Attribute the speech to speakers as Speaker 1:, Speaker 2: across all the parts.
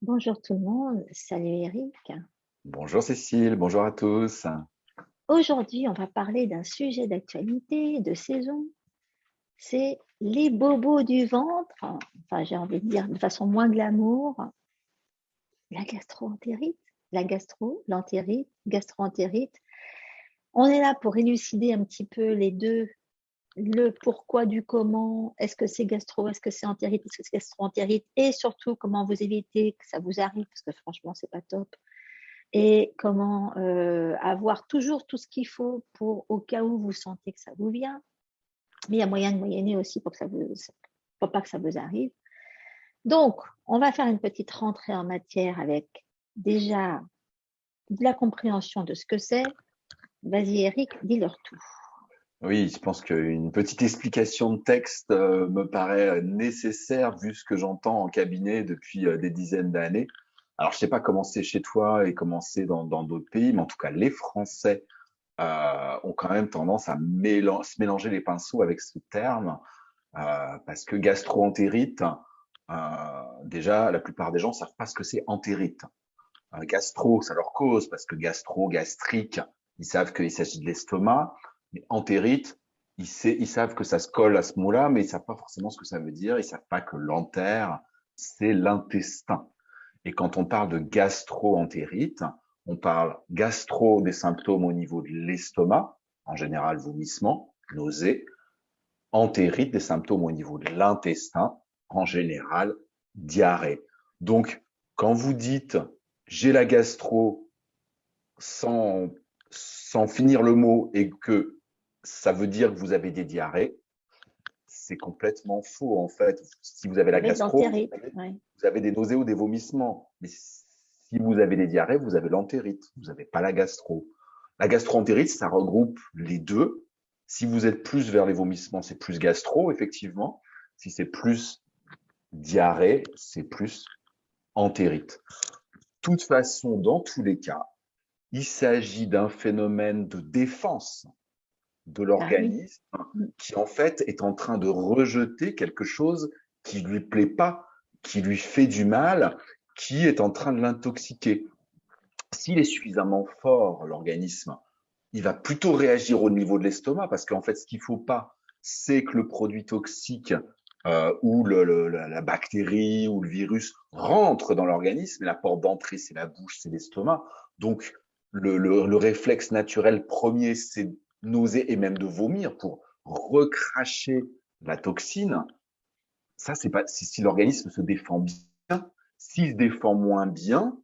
Speaker 1: Bonjour tout le monde, salut Eric.
Speaker 2: Bonjour Cécile, bonjour à tous.
Speaker 1: Aujourd'hui, on va parler d'un sujet d'actualité, de saison. C'est les bobos du ventre. Enfin, j'ai envie de dire de façon moins glamour, la gastro-entérite, l'entérite, gastro-entérite. On est là pour élucider un petit peu les deux, le pourquoi du comment. Est-ce que c'est gastro, est-ce que c'est entérite, est-ce que c'est gastro-entérite, et surtout comment vous éviter que ça vous arrive, parce que franchement, c'est pas top. Et comment avoir toujours tout ce qu'il faut pour au cas où vous sentez que ça vous vient. Mais il y a moyen de moyenner aussi pour pas que ça vous arrive. Donc, on va faire une petite rentrée en matière avec déjà de la compréhension de ce que c'est. Vas-y Eric, dis-leur tout.
Speaker 2: Oui, je pense qu'une petite explication de texte me paraît nécessaire vu ce que j'entends en cabinet depuis des dizaines d'années. Alors, je sais pas comment c'est chez toi et comment c'est dans d'autres pays, mais en tout cas, les Français ont quand même tendance à se mélanger les pinceaux avec ce terme parce que gastro-entérite, déjà, la plupart des gens savent pas ce que c'est entérite. Gastro, ça leur cause parce que gastro, gastrique, ils savent qu'il s'agit de l'estomac. Mais entérite, ils savent que ça se colle à ce mot-là, mais ils savent pas forcément ce que ça veut dire. Ils savent pas que l'entère, c'est l'intestin. Et quand on parle de gastro-entérite, on parle gastro des symptômes au niveau de l'estomac, en général vomissement, nausée, entérite des symptômes au niveau de l'intestin, en général diarrhée. Donc, quand vous dites j'ai la gastro sans, sans finir le mot et que ça veut dire que vous avez des diarrhées, c'est complètement faux en fait. Si vous avez
Speaker 1: Vous
Speaker 2: la
Speaker 1: avez de
Speaker 2: gastro,
Speaker 1: l'entérite, ouais.
Speaker 2: vous avez des nausées ou des vomissements. Mais si vous avez des diarrhées, vous avez l'entérite. Vous n'avez pas la gastro. La gastro-entérite, ça regroupe les deux. Si vous êtes plus vers les vomissements, c'est plus gastro, effectivement. Si c'est plus diarrhée, c'est plus entérite. De toute façon, dans tous les cas, il s'agit d'un phénomène de défense de
Speaker 1: Ah oui.
Speaker 2: l'organisme qui, en fait, est en train de rejeter quelque chose qui lui plaît pas, qui lui fait du mal, qui est en train de l'intoxiquer. S'il est suffisamment fort, l'organisme, il va plutôt réagir au niveau de l'estomac parce qu'en fait, ce qu'il faut pas, c'est que le produit toxique ou la bactérie ou le virus rentre dans l'organisme. Et la porte d'entrée, c'est la bouche, c'est l'estomac. Donc, le réflexe naturel premier, c'est de nauser et même de vomir pour recracher la toxine. Ça, c'est pas si l'organisme se défend bien. S'il se défend moins bien,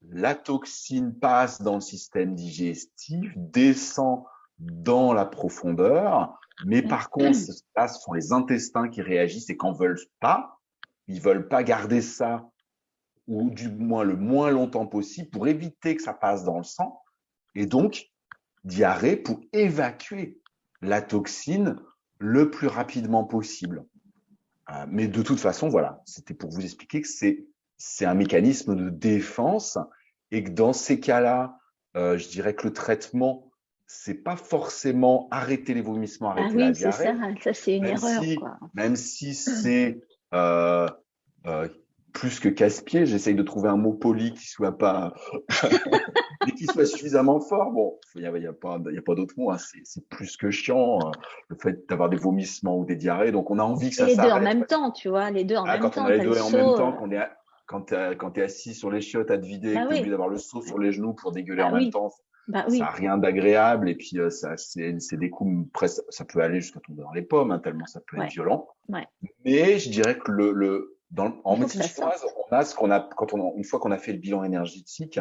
Speaker 2: la toxine passe dans le système digestif, descend dans la profondeur, mais par contre, là, ce sont les intestins qui réagissent et qu'en veulent pas. Ils veulent pas garder ça, ou du moins le moins longtemps possible, pour éviter que ça passe dans le sang. Et donc, diarrhée pour évacuer la toxine le plus rapidement possible. Mais de toute façon, voilà, c'était pour vous expliquer que c'est un mécanisme de défense et que dans ces cas-là, je dirais que le traitement, c'est pas forcément arrêter les vomissements,
Speaker 1: Ah
Speaker 2: arrêter la
Speaker 1: oui, c'est ça.
Speaker 2: diarrhée,
Speaker 1: Ça, c'est une erreur, quoi.
Speaker 2: même si c'est euh, euh, plus que casse-pied, j'essaye de trouver un mot poli qui soit pas mais qui soit suffisamment fort. Bon, il y a pas d'autre mot. Hein, c'est plus que chiant le fait d'avoir des vomissements ou des diarrhées. Donc on a envie que
Speaker 1: Et
Speaker 2: ça
Speaker 1: les deux en
Speaker 2: s'arrête.
Speaker 1: même temps, tu vois, les deux en
Speaker 2: Ah,
Speaker 1: même
Speaker 2: quand on
Speaker 1: temps.
Speaker 2: a les
Speaker 1: T'as le
Speaker 2: deux en même
Speaker 1: saut.
Speaker 2: temps, quand t'es assis sur les chiottes à te vider et
Speaker 1: Bah
Speaker 2: que t'es obligé
Speaker 1: oui,
Speaker 2: d'avoir le seau sur les genoux pour dégueuler
Speaker 1: bah
Speaker 2: en même
Speaker 1: oui,
Speaker 2: temps,
Speaker 1: bah
Speaker 2: ça a
Speaker 1: oui.
Speaker 2: rien d'agréable. Et puis c'est des coups presque, ça peut aller jusqu'à tomber dans les pommes, hein, tellement ça peut être
Speaker 1: Ouais,
Speaker 2: violent.
Speaker 1: ouais.
Speaker 2: Mais je dirais que en
Speaker 1: Il faut que
Speaker 2: médecine
Speaker 1: ça
Speaker 2: chinoise,
Speaker 1: sorte.
Speaker 2: on a ce qu'on a, une fois qu'on a fait le bilan énergétique,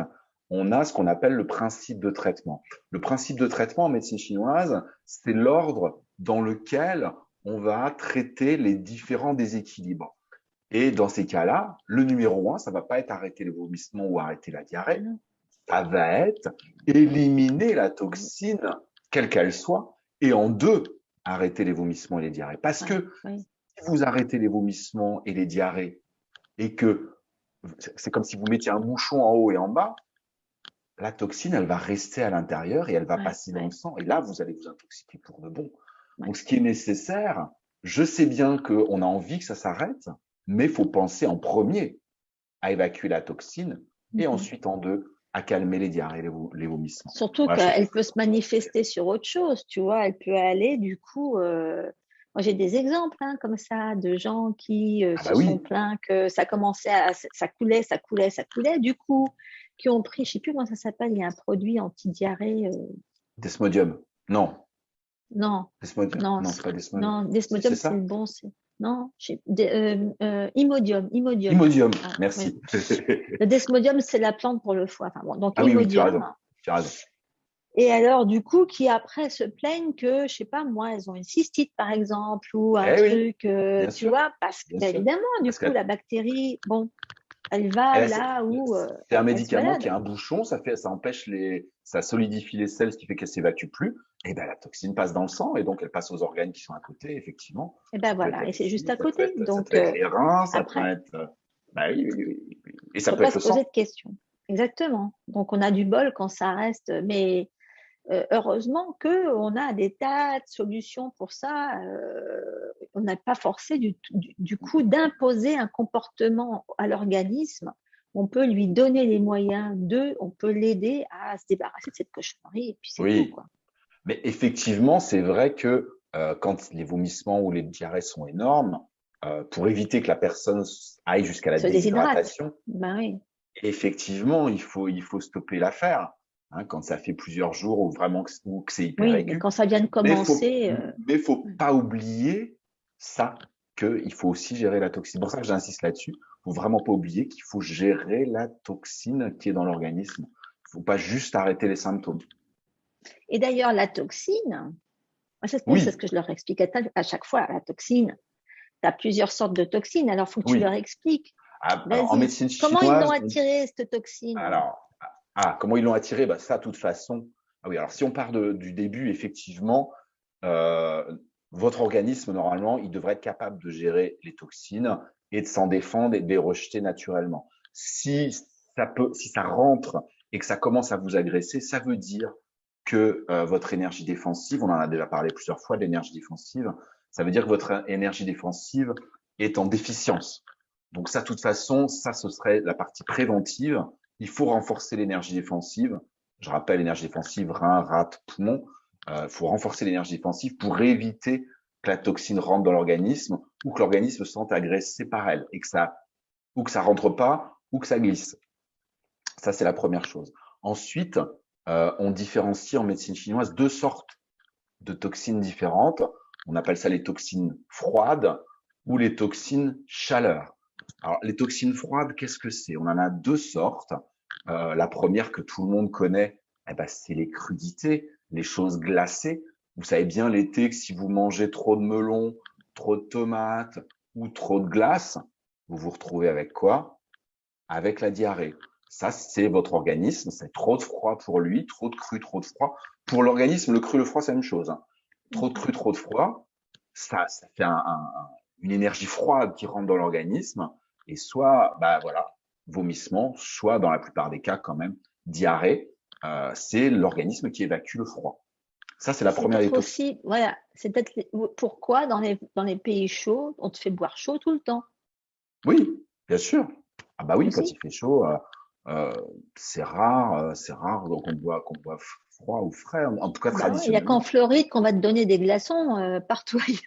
Speaker 2: on a ce qu'on appelle le principe de traitement. Le principe de traitement en médecine chinoise, c'est l'ordre dans lequel on va traiter les différents déséquilibres. Et dans ces cas-là, le numéro un, ça va pas être arrêter les vomissements ou arrêter la
Speaker 1: Ah
Speaker 2: diarrhée,
Speaker 1: non.
Speaker 2: ça va être éliminer la toxine, quelle qu'elle soit, et en deux, arrêter les vomissements et les diarrhées. Parce
Speaker 1: Ouais,
Speaker 2: que
Speaker 1: oui.
Speaker 2: si vous arrêtez les vomissements et les diarrhées, et que c'est comme si vous mettiez un bouchon en haut et en bas, la toxine, elle va rester à l'intérieur et elle va
Speaker 1: Ouais,
Speaker 2: passer dans le
Speaker 1: ouais,
Speaker 2: sang. Et là, vous allez vous intoxiquer pour de bon.
Speaker 1: ouais.
Speaker 2: Donc, ce qui est nécessaire, je sais bien qu'on a envie que ça s'arrête, mais il faut penser en premier à évacuer la toxine et ensuite en 2, à calmer les diarrhées, les vomissements.
Speaker 1: Surtout
Speaker 2: Voilà,
Speaker 1: qu'elle peut se manifester sur autre chose, tu vois. Elle peut aller, du coup. Moi, j'ai des exemples comme ça de gens qui
Speaker 2: Ah bah
Speaker 1: se sont
Speaker 2: oui,
Speaker 1: plaints que ça commençait ça coulait, ça coulait, ça coulait. Du coup, qui ont pris, je sais plus comment ça s'appelle, il y a un produit anti-diarrhée.
Speaker 2: desmodium. Non,
Speaker 1: Non,
Speaker 2: desmodium.
Speaker 1: non,
Speaker 2: Non, c'est pas desmodium.
Speaker 1: non,
Speaker 2: C'est
Speaker 1: Desmodium, c'est le
Speaker 2: ça?
Speaker 1: bon. Non, Imodium, Imodium.
Speaker 2: Imodium,
Speaker 1: Ah, oui.
Speaker 2: merci.
Speaker 1: Le Desmodium, c'est la plante pour le foie. Enfin, bon, donc
Speaker 2: Ah oui, oui, tu as
Speaker 1: Imodium.
Speaker 2: raison. Tu as raison.
Speaker 1: Et alors, du coup, qui après se plaignent que, je sais pas, moi, elles ont une cystite, par exemple, ou un
Speaker 2: Eh oui,
Speaker 1: truc,
Speaker 2: bien
Speaker 1: tu
Speaker 2: sûr,
Speaker 1: vois, parce que,
Speaker 2: bien
Speaker 1: ben,
Speaker 2: sûr.
Speaker 1: évidemment, du
Speaker 2: Parce
Speaker 1: coup,
Speaker 2: que
Speaker 1: la bactérie, bon, elle va là où
Speaker 2: c'est un
Speaker 1: elle se
Speaker 2: médicament qui
Speaker 1: balade.
Speaker 2: a un bouchon, ça empêche ça solidifie les selles, ce qui fait qu'elle s'évacue plus. Et ben la toxine passe dans le sang et donc elle passe aux organes qui sont à côté, effectivement.
Speaker 1: Et ben
Speaker 2: Ça peut être
Speaker 1: voilà,
Speaker 2: la
Speaker 1: et c'est juste
Speaker 2: vessie,
Speaker 1: à côté.
Speaker 2: ça
Speaker 1: Donc,
Speaker 2: peut être les reins, ça peut
Speaker 1: après,
Speaker 2: être, bah oui, oui, oui, oui, oui. Et ça
Speaker 1: faut
Speaker 2: peut
Speaker 1: pas
Speaker 2: être
Speaker 1: se
Speaker 2: le
Speaker 1: poser
Speaker 2: sang.
Speaker 1: de questions. Exactement. Donc, on a du bol quand ça reste, mais heureusement qu'on a des tas de solutions pour ça. On n'a pas forcé du coup d'imposer un comportement à l'organisme. On peut lui donner les moyens on peut l'aider à se débarrasser de cette cochonnerie et puis c'est tout,
Speaker 2: Oui,
Speaker 1: quoi.
Speaker 2: mais effectivement, c'est vrai que quand les vomissements ou les diarrhées sont énormes, pour éviter que la personne aille jusqu'à la
Speaker 1: Se déshydrate.
Speaker 2: déshydratation,
Speaker 1: Ben oui.
Speaker 2: effectivement, il faut stopper l'affaire. Hein, quand ça fait plusieurs jours ou vraiment ou que c'est hyper
Speaker 1: Oui, mais
Speaker 2: aigu.
Speaker 1: quand ça vient de commencer,
Speaker 2: Mais faut pas oublier ça, qu'il faut aussi gérer la toxine. C'est pour ça que j'insiste là-dessus. Faut vraiment pas oublier qu'il faut gérer la toxine qui est dans l'organisme. Faut pas juste arrêter les symptômes.
Speaker 1: et d'ailleurs la toxine, c'est ce
Speaker 2: Oui,
Speaker 1: que je leur explique à chaque fois, la toxine, tu as plusieurs sortes de toxines, alors il faut que tu leur
Speaker 2: oui.
Speaker 1: expliques.
Speaker 2: Alors, en
Speaker 1: Vas-y,
Speaker 2: médecine
Speaker 1: comment ils l'ont
Speaker 2: chinoise,
Speaker 1: attirée, cette toxine?
Speaker 2: alors, comment ils l'ont attiré? Bah, ça, de toute façon. Ah oui, alors si on part du début, effectivement, euh, votre organisme, normalement, il devrait être capable de gérer les toxines et de s'en défendre et de les rejeter naturellement. Si ça rentre et que ça commence à vous agresser, ça veut dire que votre énergie défensive, on en a déjà parlé plusieurs fois de l'énergie défensive, ça veut dire que votre énergie défensive est en déficience. Donc ça, de toute façon, ça, ce serait la partie préventive. Il faut renforcer l'énergie défensive. Je rappelle, l'énergie défensive, rein, rate, poumon. Il faut renforcer l'énergie défensive pour éviter que la toxine rentre dans l'organisme ou que l'organisme se sente agressé par elle et ou que ça rentre pas ou que ça glisse. Ça, c'est la première chose. Ensuite, on différencie en médecine chinoise 2 sortes de toxines différentes. On appelle ça les toxines froides ou les toxines chaleur. Alors, les toxines froides, qu'est-ce que c'est? On en a 2 sortes. La première que tout le monde connaît, eh ben, c'est les crudités, les choses glacées. Vous savez bien l'été que si vous mangez trop de melons, trop de tomates ou trop de glace, vous vous retrouvez avec quoi? Avec la diarrhée. Ça, c'est votre organisme, c'est trop de froid pour lui, trop de cru, trop de froid. Pour l'organisme, le cru, le froid, c'est la même chose. Trop de cru, trop de froid, ça fait une énergie froide qui rentre dans l'organisme et soit, bah voilà, vomissement, soit dans la plupart des cas quand même, diarrhée, c'est l'organisme qui évacue le froid. Ça, c'est
Speaker 1: Et
Speaker 2: la
Speaker 1: c'est
Speaker 2: première
Speaker 1: peut-être
Speaker 2: des toxines.
Speaker 1: aussi, voilà, c'est peut-être pourquoi dans les pays chauds, on te fait boire chaud tout le temps
Speaker 2: Oui, bien sûr. Ah bah oui, quand
Speaker 1: aussi.
Speaker 2: il fait chaud, euh, c'est rare donc qu'on boit froid ou frais, en tout cas
Speaker 1: Bah ouais, il n'y a qu'en
Speaker 2: traditionnellement.
Speaker 1: Floride qu'on va te donner des glaçons partout ailleurs.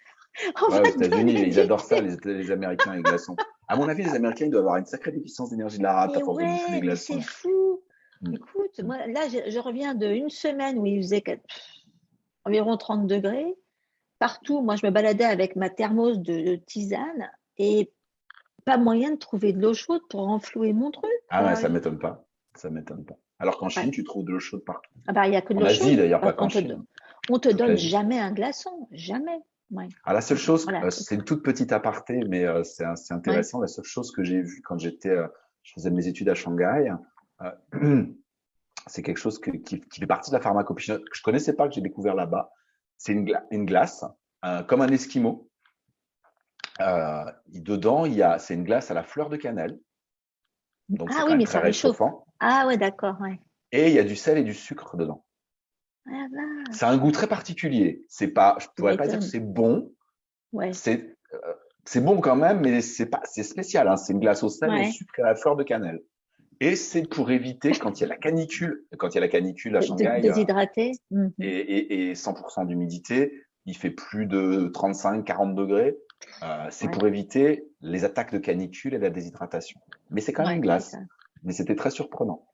Speaker 1: On
Speaker 2: Ouais,
Speaker 1: va
Speaker 2: aux
Speaker 1: te
Speaker 2: États-Unis,
Speaker 1: donner
Speaker 2: ils
Speaker 1: du
Speaker 2: adorent ça,
Speaker 1: thé.
Speaker 2: les Américains, les glaçons. À mon avis, les Américains, ils doivent avoir une sacrée déficience d'énergie de la rate à
Speaker 1: Mais
Speaker 2: force de bouffer des
Speaker 1: ouais, mais c'est
Speaker 2: glaçons.
Speaker 1: fou.
Speaker 2: Mm,
Speaker 1: Écoute,
Speaker 2: mm.
Speaker 1: moi, là, je reviens d'une semaine où il faisait environ 30 degrés. Partout, moi, je me baladais avec ma thermos de tisane et pas moyen de trouver de l'eau chaude pour renflouer mon truc,
Speaker 2: Ah ouais,
Speaker 1: quoi.
Speaker 2: ça m'étonne pas. Ça m'étonne pas. Alors qu'en
Speaker 1: Ouais.
Speaker 2: Chine, tu trouves de l'eau chaude partout.
Speaker 1: Ah bah, il n'y a que de
Speaker 2: En
Speaker 1: l'eau
Speaker 2: Asie,
Speaker 1: chaude.
Speaker 2: d'ailleurs, pas qu'en Chine, hein.
Speaker 1: On te
Speaker 2: Toute
Speaker 1: donne
Speaker 2: l'Asie.
Speaker 1: jamais un glaçon. Jamais. Ouais.
Speaker 2: Ah, la seule chose,
Speaker 1: Voilà.
Speaker 2: c'est une toute petite aparté, mais c'est
Speaker 1: Ouais.
Speaker 2: intéressant. La seule chose que j'ai vue quand je faisais mes études à Shanghai, euh, c'est quelque chose qui fait partie de la pharmacopée que je connaissais pas, que j'ai découvert là-bas. C'est une glace, comme un esquimau. Dedans, c'est une glace à la fleur de cannelle, donc c'est
Speaker 1: Ah
Speaker 2: quand
Speaker 1: oui,
Speaker 2: même
Speaker 1: mais
Speaker 2: très
Speaker 1: ça réchauffe.
Speaker 2: réchauffant.
Speaker 1: Ah ouais, d'accord. Ouais.
Speaker 2: Et il y a du sel et du sucre dedans.
Speaker 1: Ah la
Speaker 2: Ça a un
Speaker 1: vache.
Speaker 2: goût très particulier. C'est pas, je
Speaker 1: Tu
Speaker 2: pourrais pas dire que
Speaker 1: m'étonnes.
Speaker 2: c'est bon.
Speaker 1: Ouais.
Speaker 2: C'est C'est bon quand même, mais c'est spécial, hein. C'est une glace au sel et au
Speaker 1: Ouais.
Speaker 2: sucre et à la fleur de cannelle. Et c'est pour éviter quand il y a la canicule. Quand il y a la canicule à Shanghai
Speaker 1: Déshydraté. Mhm.
Speaker 2: et 100% d'humidité, il fait plus de 35-40 degrés. C'est
Speaker 1: Ouais,
Speaker 2: pour éviter les attaques de canicule et la déshydratation. Mais c'est quand même une
Speaker 1: ouais, c'est
Speaker 2: glace.
Speaker 1: ça.
Speaker 2: Mais c'était très surprenant.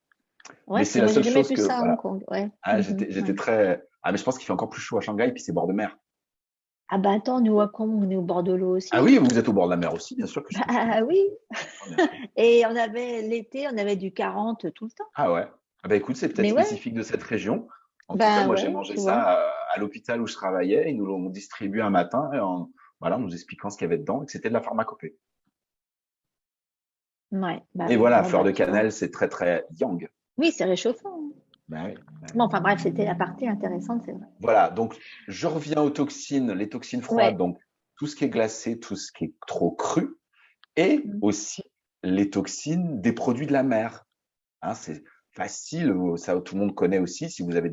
Speaker 1: Ouais,
Speaker 2: Mais c'est
Speaker 1: c'est
Speaker 2: la
Speaker 1: moi j'ai
Speaker 2: seule
Speaker 1: jamais
Speaker 2: chose
Speaker 1: vu
Speaker 2: que,
Speaker 1: ça à Hong
Speaker 2: voilà.
Speaker 1: Kong. Ouais.
Speaker 2: Ah,
Speaker 1: Mhm,
Speaker 2: j'étais
Speaker 1: ouais.
Speaker 2: très. Ah, mais je pense qu'il fait encore plus chaud à Shanghai, puis c'est bord de mer.
Speaker 1: Ah bah attends, nous à Hong on est au bord de l'eau
Speaker 2: Ah
Speaker 1: aussi.
Speaker 2: oui, vous êtes au bord de la mer aussi, bien sûr que je connais.
Speaker 1: Bah oui.
Speaker 2: Ah, bien sûr.
Speaker 1: Et on avait l'été, on avait du 40 tout le temps.
Speaker 2: Ah ouais. Ah bah écoute, c'est peut-être
Speaker 1: Mais ouais,
Speaker 2: spécifique de cette région. En tout cas,
Speaker 1: bah
Speaker 2: moi, j'ai
Speaker 1: ouais,
Speaker 2: mangé
Speaker 1: tu vois.
Speaker 2: ça à l'hôpital où je travaillais. Ils nous l'ont distribué un matin voilà, en nous expliquant ce qu'il y avait dedans et que c'était de la pharmacopée.
Speaker 1: Ouais, bah
Speaker 2: Et
Speaker 1: oui.
Speaker 2: voilà,
Speaker 1: Bon
Speaker 2: fleur
Speaker 1: bah
Speaker 2: de
Speaker 1: tu vois.
Speaker 2: cannelle, c'est très, très yang.
Speaker 1: Oui, c'est réchauffant, hein.
Speaker 2: Ben oui, ben
Speaker 1: Bon,
Speaker 2: oui.
Speaker 1: enfin bref, c'était la partie intéressante, c'est vrai.
Speaker 2: Voilà, donc je reviens aux toxines, les toxines froides,
Speaker 1: Ouais.
Speaker 2: donc tout ce qui est glacé, tout ce qui est trop cru, et
Speaker 1: Mm.
Speaker 2: aussi les toxines des produits de la mer. Hein, c'est facile, ça tout le monde connaît aussi. Si vous avez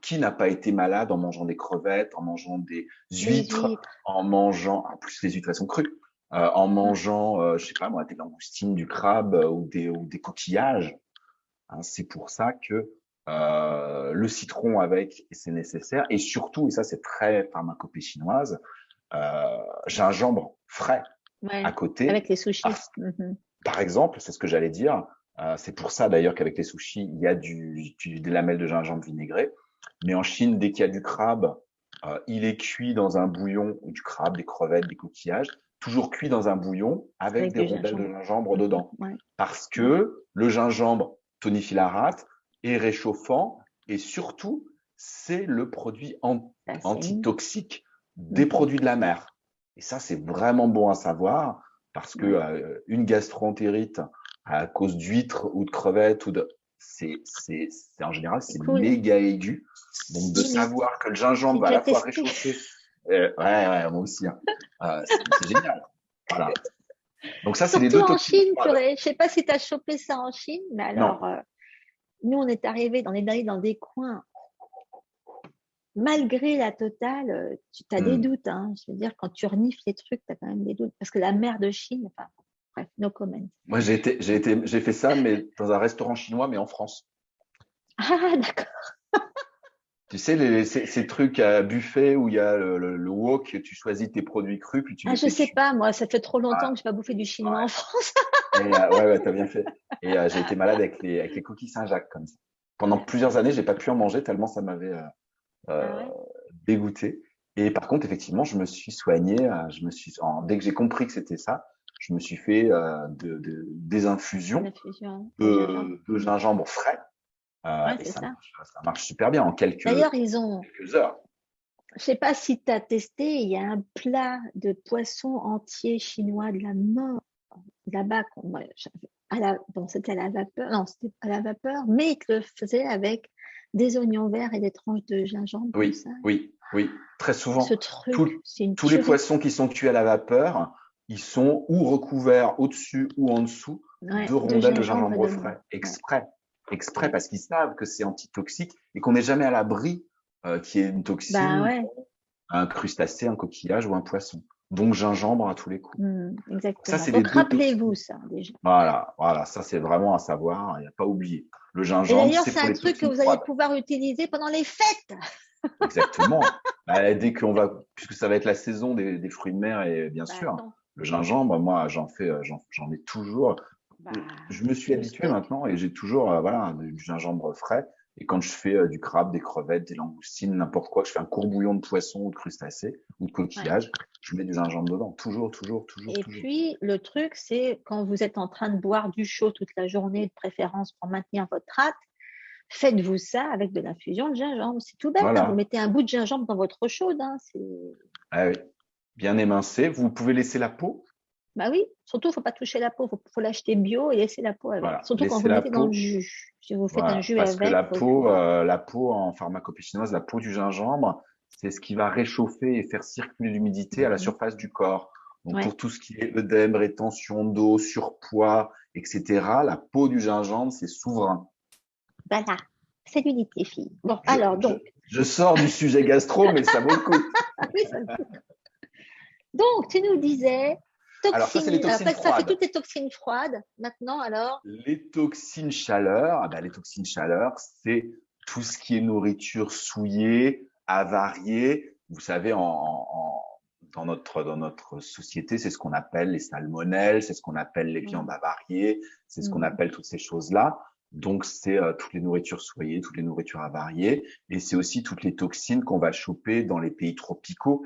Speaker 2: qui n'a pas été malade en mangeant des crevettes, en mangeant des
Speaker 1: Les
Speaker 2: huîtres,
Speaker 1: huîtres.
Speaker 2: en mangeant, en plus les huîtres elles sont crues, en
Speaker 1: Mm.
Speaker 2: mangeant, je sais pas moi, des langoustines, du crabe ou des coquillages. Hein, c'est pour ça que le citron avec, c'est nécessaire. Et surtout, et ça c'est très pharmacopée chinoise, gingembre frais à
Speaker 1: Ouais.
Speaker 2: côté.
Speaker 1: Avec les sushis.
Speaker 2: Parce,
Speaker 1: Mhm.
Speaker 2: par exemple, c'est ce que j'allais dire. C'est pour ça d'ailleurs qu'avec les sushis, il y a des lamelles de gingembre vinaigrées. Mais en Chine, dès qu'il y a du crabe, il est cuit dans un bouillon, ou du crabe, des crevettes, des coquillages, toujours cuit dans un bouillon avec
Speaker 1: Avec
Speaker 2: des
Speaker 1: du
Speaker 2: rondelles de
Speaker 1: gingembre.
Speaker 2: gingembre
Speaker 1: Mhm.
Speaker 2: dedans.
Speaker 1: Ouais.
Speaker 2: Parce
Speaker 1: Ouais.
Speaker 2: que le gingembre tonifie la rate, est réchauffant et surtout, c'est le produit
Speaker 1: Ça, c'est.
Speaker 2: antitoxique des
Speaker 1: Mhm.
Speaker 2: produits de la mer. Et ça, c'est vraiment bon à savoir parce que
Speaker 1: Ouais.
Speaker 2: une gastroentérite à cause d'huîtres ou de crevettes en général,
Speaker 1: C'est
Speaker 2: c'est
Speaker 1: cool.
Speaker 2: méga aigu. Donc, de
Speaker 1: Oui, mais
Speaker 2: savoir que le
Speaker 1: j'ai
Speaker 2: gingembre va à
Speaker 1: déjà
Speaker 2: la fois
Speaker 1: testé.
Speaker 2: réchauffer, ouais, moi aussi, hein. C'est génial. Voilà. Donc ça, c'est les
Speaker 1: Surtout
Speaker 2: deux
Speaker 1: en
Speaker 2: toxines
Speaker 1: Chine,
Speaker 2: froides.
Speaker 1: purée. Je sais pas si tu as chopé ça en Chine, mais alors,
Speaker 2: Non.
Speaker 1: nous, on est allé dans des coins, malgré la totale, tu as des
Speaker 2: Hmm.
Speaker 1: doutes, hein. Je veux dire, quand tu renifles les trucs, tu as quand même des doutes. Parce que la mer de Chine, enfin, bref, no comment.
Speaker 2: Moi, j'ai fait ça, mais dans un restaurant chinois, mais en France.
Speaker 1: Ah, d'accord.
Speaker 2: Tu sais, ces trucs à buffet où il y a le wok, tu choisis tes produits crus, puis tu
Speaker 1: Ah,
Speaker 2: les
Speaker 1: je
Speaker 2: fais
Speaker 1: sais
Speaker 2: cuire.
Speaker 1: pas, moi, ça fait trop
Speaker 2: Ouais,
Speaker 1: longtemps que je n'ai pas bouffé du chinois
Speaker 2: ouais.
Speaker 1: en France.
Speaker 2: Et ouais, t'as bien fait. Et j'ai été malade avec les coquilles Saint-Jacques comme ça. Pendant plusieurs années, j'ai pas pu en manger tellement ça m'avait
Speaker 1: Ah
Speaker 2: euh,
Speaker 1: ouais?
Speaker 2: dégoûté. Et par contre, effectivement, je me suis soigné. Dès que j'ai compris que c'était ça, je me suis fait des
Speaker 1: Une
Speaker 2: infusions
Speaker 1: infusion de gingembre.
Speaker 2: de gingembre frais.
Speaker 1: Ouais,
Speaker 2: Et
Speaker 1: c'est ça.
Speaker 2: ça marche super bien en
Speaker 1: D'ailleurs, ils ont,
Speaker 2: quelques heures.
Speaker 1: je sais pas si tu as testé, il y a un plat de poisson entier chinois de la mort là-bas. Bon, c'était à la vapeur, non, c'était à la vapeur, mais ils te le faisaient avec des oignons verts et des tranches de gingembre comme
Speaker 2: Oui,
Speaker 1: ça.
Speaker 2: oui, oui. Très
Speaker 1: Ce
Speaker 2: souvent,
Speaker 1: truc, c'est une
Speaker 2: tous les
Speaker 1: tuerie.
Speaker 2: poissons qui sont cuits à la vapeur, ils sont ou recouverts au-dessus ou en dessous de
Speaker 1: Ouais, de
Speaker 2: rondelles de
Speaker 1: gingembre et
Speaker 2: gingembre
Speaker 1: de menthe.
Speaker 2: frais,
Speaker 1: Ouais,
Speaker 2: exprès
Speaker 1: ouais.
Speaker 2: parce qu'ils savent que c'est antitoxique et qu'on n'est jamais à l'abri qu'il y ait une
Speaker 1: Ben
Speaker 2: toxine
Speaker 1: ouais,
Speaker 2: dans un crustacé, un coquillage ou un poisson. Donc gingembre à tous les coups. Ça,
Speaker 1: exactement.
Speaker 2: c'est les
Speaker 1: Donc
Speaker 2: deux
Speaker 1: rappelez-vous
Speaker 2: toxines.
Speaker 1: ça déjà.
Speaker 2: Voilà, ça c'est vraiment à savoir, il n'y a pas oublié. Le
Speaker 1: Et
Speaker 2: gingembre,
Speaker 1: d'ailleurs,
Speaker 2: c'est
Speaker 1: c'est
Speaker 2: pour
Speaker 1: un
Speaker 2: les
Speaker 1: truc que
Speaker 2: toxines
Speaker 1: vous allez
Speaker 2: froides.
Speaker 1: pouvoir utiliser pendant les fêtes.
Speaker 2: Exactement. Bah, puisque ça va être la saison des fruits de mer et bien
Speaker 1: Bah
Speaker 2: sûr,
Speaker 1: attends,
Speaker 2: le gingembre, moi, j'en ai toujours.
Speaker 1: bah
Speaker 2: Je me suis
Speaker 1: fais le
Speaker 2: habitué
Speaker 1: stock.
Speaker 2: maintenant et j'ai toujours, voilà, du gingembre frais. Et quand je fais du crabe, des crevettes, des langoustines, n'importe quoi, que je fais un courbouillon de poisson ou de crustacés ou de
Speaker 1: Ouais.
Speaker 2: coquillage, je mets du gingembre dedans. Toujours, toujours, toujours,
Speaker 1: Et
Speaker 2: toujours.
Speaker 1: puis, le truc, c'est quand vous êtes en train de boire du chaud toute la journée, de préférence pour maintenir votre rate, faites-vous ça avec de l'infusion de gingembre. C'est tout bête, hein. Vous
Speaker 2: Voilà.
Speaker 1: mettez un bout de gingembre dans votre eau chaude, hein.
Speaker 2: Ah oui. Bien émincé. Vous pouvez laisser la peau.
Speaker 1: Bah oui, surtout, il ne faut pas toucher la peau. Faut l'acheter bio et laisser la peau avec.
Speaker 2: Voilà.
Speaker 1: Surtout quand
Speaker 2: Laissez
Speaker 1: vous le
Speaker 2: la
Speaker 1: mettez dans le
Speaker 2: peau.
Speaker 1: jus. Si vous faites un
Speaker 2: Voilà,
Speaker 1: jus
Speaker 2: parce que
Speaker 1: avec,
Speaker 2: la peau en pharmacopée chinoise, la peau du gingembre, c'est ce qui va réchauffer et faire circuler l'humidité à la
Speaker 1: Mhm.
Speaker 2: surface du corps. Donc
Speaker 1: Ouais,
Speaker 2: pour tout ce qui est œdème, rétention d'eau, surpoids, etc., la peau du gingembre, c'est souverain.
Speaker 1: voilà. C'est l'unité, les filles. Bon,
Speaker 2: Je,
Speaker 1: alors,
Speaker 2: je,
Speaker 1: donc,
Speaker 2: je sors du sujet gastro, mais ça vaut le coup.
Speaker 1: oui, ça Donc, tu nous disais
Speaker 2: Alors, ça, c'est les
Speaker 1: toxines. Alors,
Speaker 2: toxines
Speaker 1: ça fait
Speaker 2: froides.
Speaker 1: toutes les toxines froides. Maintenant, alors,
Speaker 2: Les toxines chaleur, ah ben, les toxines chaleur, c'est tout ce qui est nourriture souillée, avariée. Vous savez, dans notre société, c'est ce qu'on appelle les salmonelles, c'est ce qu'on appelle les viandes avariées, c'est ce qu'on appelle toutes ces choses-là. Donc, c'est toutes les nourritures souillées, toutes les nourritures avariées, et c'est aussi toutes les toxines qu'on va choper dans les pays tropicaux.